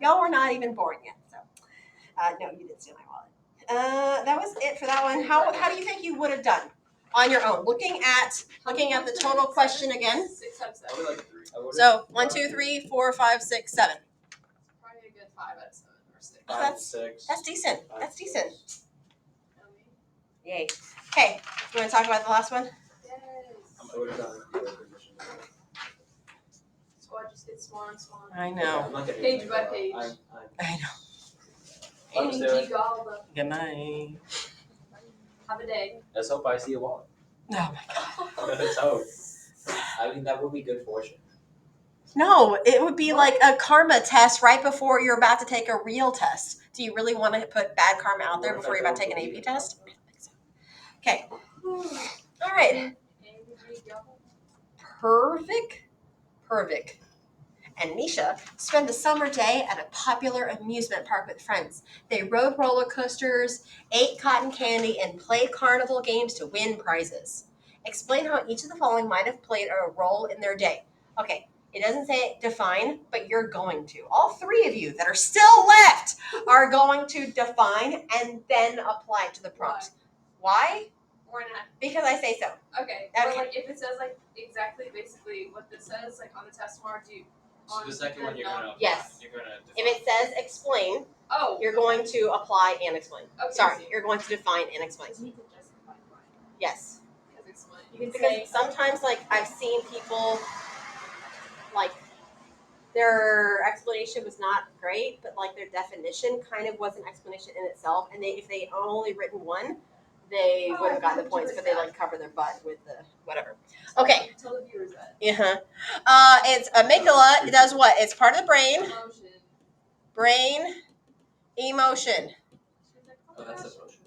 y'all were not even born yet, so no, you didn't steal my wallet. That was it for that one. How do you think you would have done on your own? Looking at the total question again. 6 out of 7. Probably like 3. So 1, 2, 3, 4, 5, 6, 7. Probably a good 5 out of 7 or 6. Oh, that's 6. decent. That's decent. Yummy. Yay. Okay, you want to talk about the last one? Yes. I would have done the Cognition. Squad just gets swan. I I'm know. not getting Page it. by page. I know. Let's do it. Gala. Good night. Have a day. Let's hope I see a wallet. Oh my God. Let's hope. I mean, that would be good fortune. No, it would be like a karma test right before you're about to take a real test. Do you really want to put bad karma out there before you're about to take an AP test? Okay. All right. Pervik, and Nisha spent a summer day at a popular amusement park with friends. They rode roller coasters, ate cotton candy, and played carnival games to win prizes. Explain how each of the following might have played a role in their day. Okay, It doesn't say define, but you're going to. All three of you that are still left are going to define and then apply it to the prompts. Why? Or not. Because I say so. Okay. But Okay. like if it says like exactly basically what this says like on the test tomorrow, do you So the second one you're gonna apply. Yes. You're gonna define. If it says explain, Oh. you're going to apply and explain. Okay, Sorry, so you're going to define and explain. You need to justify why. Yes. because explain. You can Because say sometimes, like, I've seen people, like, their explanation was not great, but, like, their definition kind of was an explanation in itself. And if they only written one, they Oh, would have I gotten the heard points, you but with they, that. like, cover their butt with the whatever. Okay. Tell the viewers that. It's amygdala. It does what? It's part of the brain. Emotion. Brain, emotion. She's like, Oh, that's gosh. emotion.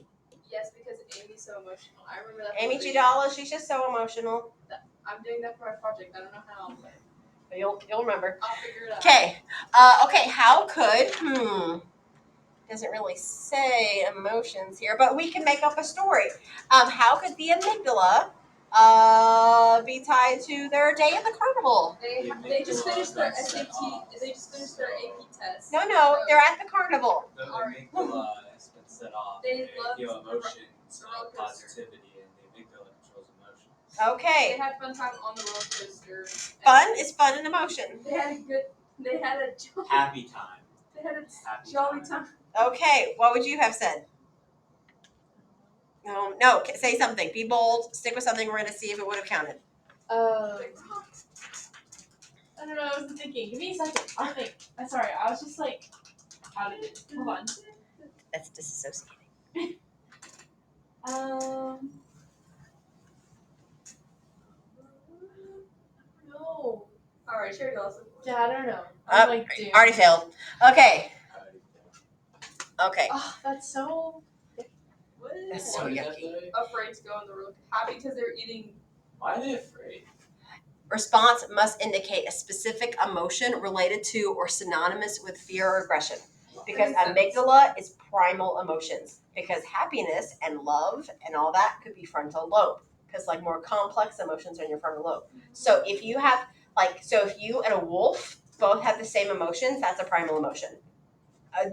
Yes, because Amy's so emotional. I remember that. Amy from the Chidala, she's just so emotional. I'm doing that for my project. I don't know how, but But you'll remember. I'll figure it out. Okay. Okay, how could doesn't really say emotions here, but we can make up a story. How could the amygdala be tied to their day at the carnival? They just amygdala finished their got set SAT. off, They just finished their AP test. No, So they're at the carnival. The Alright. amygdala has been set off. They and love feel the emotions roller of coaster. positivity, and the amygdala controls emotions. They Okay. had fun time on the roller coaster. Fun is fun and emotion. They had a good. They had a jolly. Happy time. They had a Happy jolly time. time. Okay, what would you have said? No, say something. Be bold. Stick with something. We're going to see if it would have counted. I don't know, I wasn't thinking. Give me a second. I'll think. I'm sorry, I was just like out of it. Hold on. That's disassociating. No. Alright, Sherry Dawson. Yeah, I don't know. I'm like, dude. Already failed. Okay. Okay. Oh, that's so. What? That's so Why did that yucky. say? Afraid to go on the roller. Happy because they're eating. Why are they afraid? Response must indicate a specific emotion related to or synonymous with fear or aggression. Because amygdala is primal emotions. Because happiness and love and all that could be frontal lobe. Because like more complex emotions are in your frontal lobe. So if you have if you and a wolf both have the same emotions, that's a primal emotion.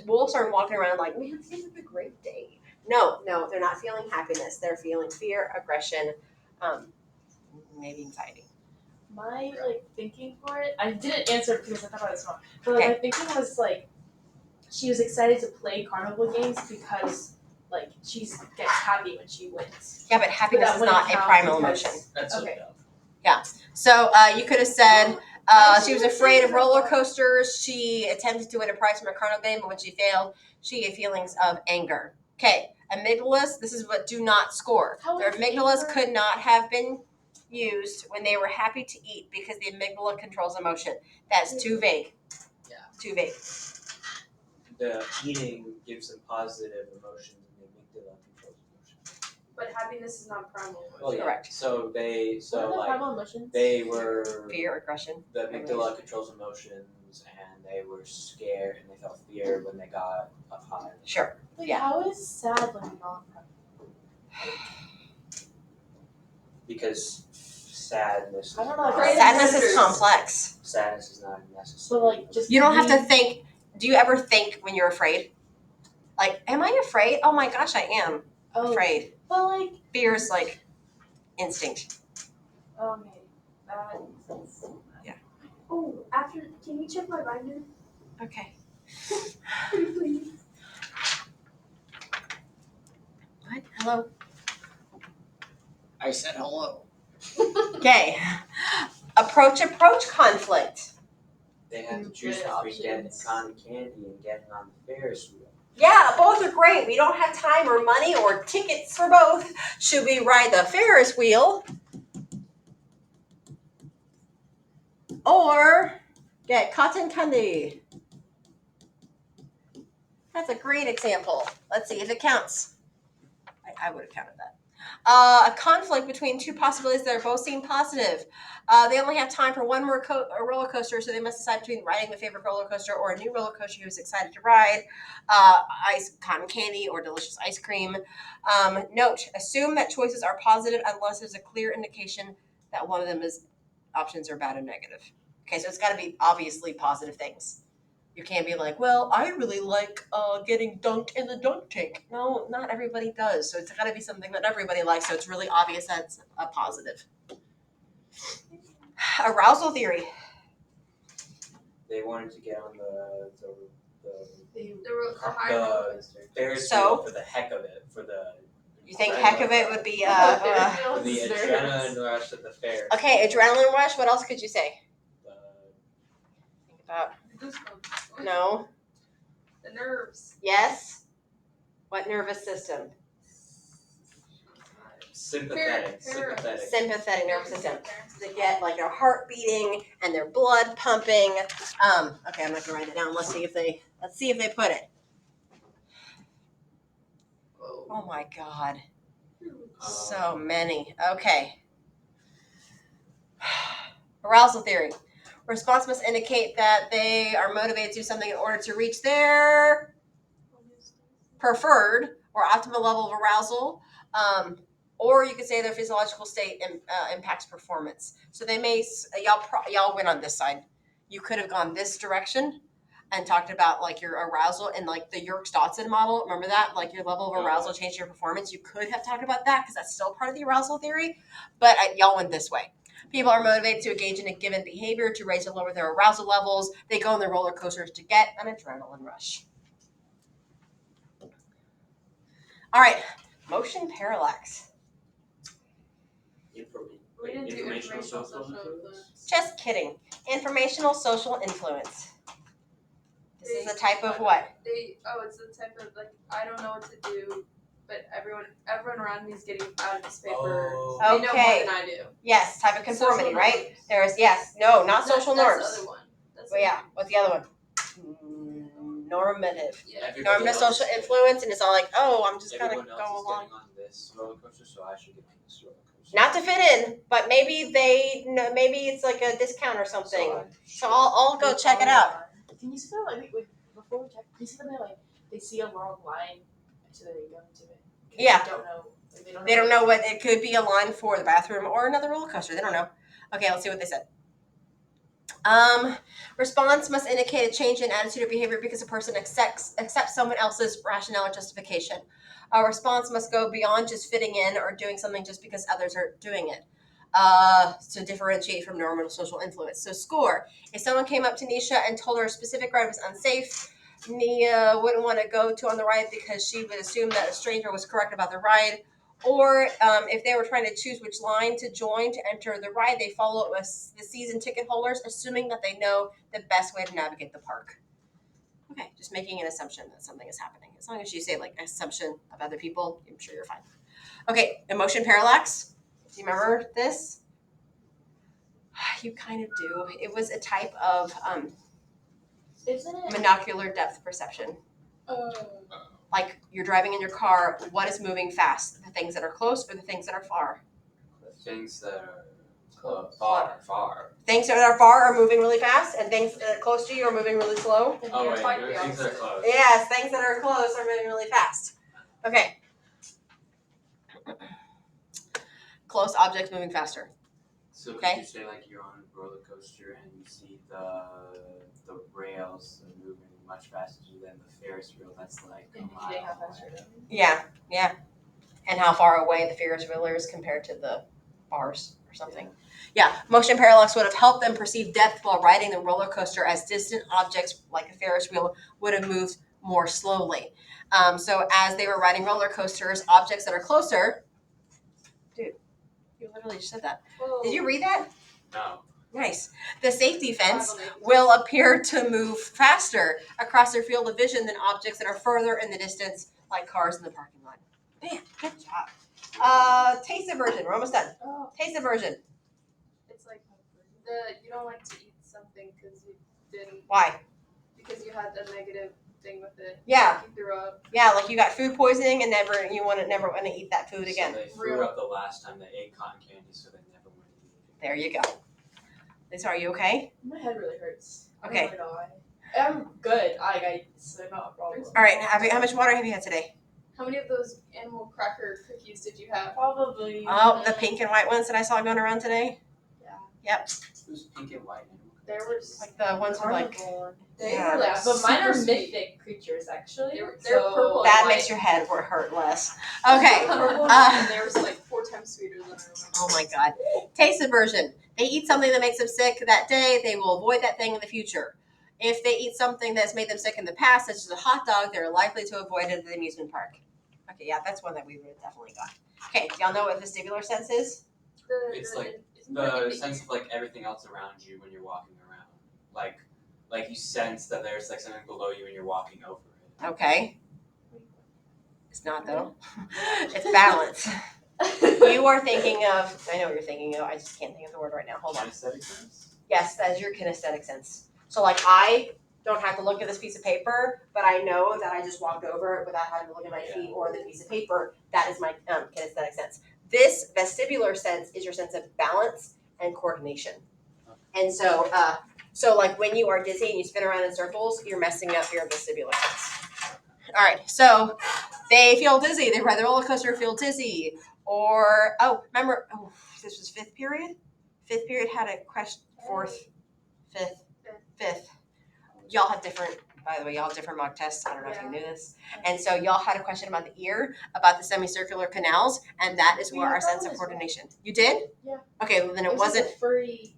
Wolves aren't walking around like, man, this is a great day. No, they're not feeling happiness. They're feeling fear, aggression, maybe anxiety. My thinking for it, I didn't answer because I thought it was wrong. But my thinking was she was excited to play carnival games because she gets happy when she wins. Yeah, but happiness is not a primal emotion. That's Okay. so dumb. So you could have said she was afraid of roller coasters. She attempted to win a prize from a carnival game, but when she failed, she had feelings of anger. Okay, amygdalas, this is what do not score. Their amygdalas could not have been used when they were happy to eat because the amygdala controls emotion. That's too vague. Yeah. Too vague. The eating gives them positive emotions, and the amygdala controls emotions. But happiness is not primal. Well, yeah. Correct. So What are the primal emotions? they were Fear, aggression. the amygdala controls emotions, and they were scared, and they felt fear when they got up high. Sure. Wait, Yeah. how is sad not primal? Because sadness. I don't know. Great Sadness answers. is complex. Sadness is not necessary. So just You don't have to think. Do you ever think when you're afraid? Like, am I afraid? Oh my gosh, I am afraid. But Fear is like instinct. okay, that makes sense. Yeah. Oh, can you check my binder? Okay. Please. What? Hello? I said hello. Okay. Approach conflict. They have to choose Good between getting options. cotton candy and getting on the Ferris wheel. Yeah, both are great. We don't have time or money or tickets for both. Should we ride the Ferris wheel or get cotton candy? That's a great example. Let's see if it counts. I would have counted that. A conflict between two possibilities that are both seem positive. They only have time for one more roller coaster, so they must decide between riding the favorite roller coaster or a new roller coaster he was excited to ride. Cotton candy or delicious ice cream. Note: assume that choices are positive unless there's a clear indication that one of them is options are bad or negative. Okay, so it's got to be obviously positive things. You can't be like, well, I really like getting dunked in the dunk tank. No, not everybody does. So it's got to be something that everybody likes. So it's really obvious that's a positive. Arousal theory. They wanted to get on the high The- roller coaster. Ferris So? wheel for the heck of it, for the. You think heck of it would be For the adrenaline rush at the fair. okay, adrenaline rush. What else could you say? Think about Goosebumps. no. The nerves. Yes. What nervous system? Sympathetic. Sympathetic nervous system. They get like their heart beating and their blood pumping. Okay, I'm not gonna write it down. Let's see if they put it. Oh my god. So many. Okay. Arousal theory. Response must indicate that they are motivated to do something in order to reach their preferred or optimal level of arousal. Or you could say their physiological state impacts performance. So they may, y'all went on this side. You could have gone this direction and talked about like your arousal and like the Yerkes-Dodson model. Remember that? Like your level of arousal changed your performance. You could have talked about that because that's still part of the arousal theory. But y'all went this way. People are motivated to engage in a given behavior to raise or lower their arousal levels. They go on the roller coasters to get an adrenaline rush. All right, motion parallax. We didn't do Informational informational social social influence? influence. Just kidding. Informational social influence. This is a type of what? It's the type of like I don't know what to do, but everyone around me is getting out of this paper. Oh. They know more Okay. than I do. Yes, type of conformity, Social right? norms. There's not That's social that's norms. the other one. That's But yeah, what's the other one? Normative. Yeah. Normative social influence, and it's all like, oh, I'm just gonna Everyone else go is along. getting on this roller coaster, so I should get on this roller coaster. Not to fit in, but maybe maybe it's like a discount or something. So I'll go check it out. Can you see that like before we check? Can you see that like they see a long line, so they go into it? Yeah. They don't know. Like, They don't know what it could be a line for the bathroom or another roller coaster. They don't know. Okay, let's see what they said. Response must indicate a change in attitude or behavior because a person accepts someone else's rationale or justification. A response must go beyond just fitting in or doing something just because others are doing it. To differentiate from normal social influence. So score. If someone came up to Nisha and told her a specific ride was unsafe, Nia wouldn't want to go on the ride because she would assume that a stranger was correct about the ride. Or if they were trying to choose which line to join to enter the ride, they follow the season ticket holders, assuming that they know the best way to navigate the park. Okay, just making an assumption that something is happening. As long as you say like assumption of other people, I'm sure you're fine. Okay, emotion parallax. Do you remember this? You kind of do. It was a type of Isn't it? monocular depth perception. Like you're driving in your car, what is moving fast? The things that are close or the things that are far? The things that are far. Things that are far are moving really fast, and things that are close to you are moving really slow. Oh wait, Quite there the are things that are opposite. close. Yes, things that are close are moving really fast. Okay. Close objects moving faster. So could Okay. you say like you're on a roller coaster and you see the rails are moving much faster than the Ferris wheel that's like a mile away. Yeah. And how far away the Ferris wheel is compared to the bars or something. Yeah, motion parallax would have helped them perceive depth while riding the roller coaster, as distant objects like a Ferris wheel would have moved more slowly. So as they were riding roller coasters, objects that are closer. Dude, you literally just said that. Did you read that? No. Nice. The safety fence will appear to move faster across their field of vision than objects that are further in the distance, like cars in the parking lot. Man, good job. Taste aversion. We're almost done. Oh, Taste aversion. it's like you don't like to eat something because you didn't Why? because you had a negative thing with it. Yeah. Like you threw up. Yeah, like you got food poisoning and never want to eat that food again. So they threw up the last time they ate cotton candy, so they never want to eat it. There you go. Lisa, are you okay? My head really hurts. Okay. I don't know why. I'm good. So not a problem. All right. How much water have you had today? How many of those animal cracker cookies did you have? Probably. Oh, the pink and white ones that I saw going around today. Yeah. Yep. Who's pink and white animal There were Like the ones with like They Yeah. were like, but mine are Super sweet. mythic creatures actually. They're so purple. that Like- makes your head hurt less. Okay. Purple, Uh, and they were like 4 times sweeter than I remember. Oh my god. Taste aversion. They eat something that makes them sick that day, they will avoid that thing in the future. If they eat something that's made them sick in the past, such as a hot dog, they're likely to avoid it at the amusement park. Okay, yeah, that's one that we would have definitely got. Okay, do y'all know what vestibular sense is? It's like isn't that The sense of like everything else around you when you're walking around. Like you sense that there's like something below you and you're walking over it. Okay. It's not though. It's balance. You are thinking of, I know what you're thinking of, I just can't think of the word right now. Hold on. Kinesthetic sense? Yes, that is your kinesthetic sense. So like I don't have to look at this piece of paper, but I know that I just walked over it without having to look at my feet or the piece of paper. That is my kinesthetic sense. This vestibular sense is your sense of balance and coordination. And so, so like when you are dizzy and you spin around in circles, you're messing up your vestibular sense. All right, so they feel dizzy. They ride the roller coaster, feel dizzy. Or, remember, this was fifth period? Fifth period had a question, fourth, fifth. Y'all have different, by the way, y'all have different mock tests. I don't know if you knew this. And so y'all had a question about the ear, about the semicircular canals, and that is where our sense of coordination. You did? Yeah. Okay, well then it There's wasn't. like the furry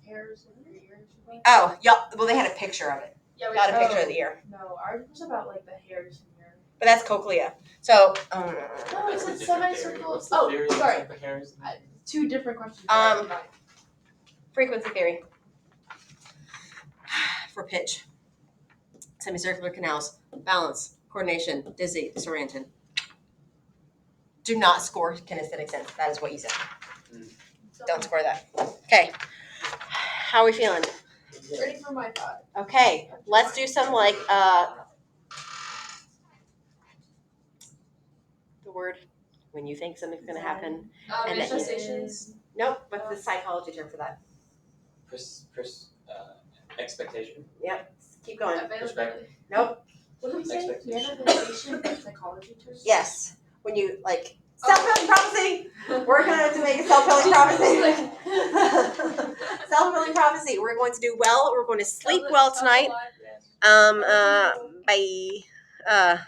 hairs in your ears. Oh, y'all. Well, they had a picture of it. Yeah, we Got a picture of the ear, No, ours was about like the hairs in your. but that's cochlea. So, No, That's it's a a different theory. semicircle. What's the Oh, theory sorry. of the hairs? Two different questions. frequency theory for pitch. Semicircular canals, balance, coordination, dizzy, disoriented. Do not score kinesthetic sense. That is what you said. Don't score that. Okay. How are we feeling? Ready for my thought. Okay. Let's do some like the word when you think something's gonna happen. And then- manifestations. Nope. What's the psychology term for that? Expectation. Yep. Keep going. Availability. Nope. What did we say? Expectation. Manifestation psychology term? Yes. When you like self-fulfilling prophecy. We're going to make a self-fulfilling prophecy. Self-fulfilling prophecy. We're going to do well. We're going to sleep well tonight. Bye.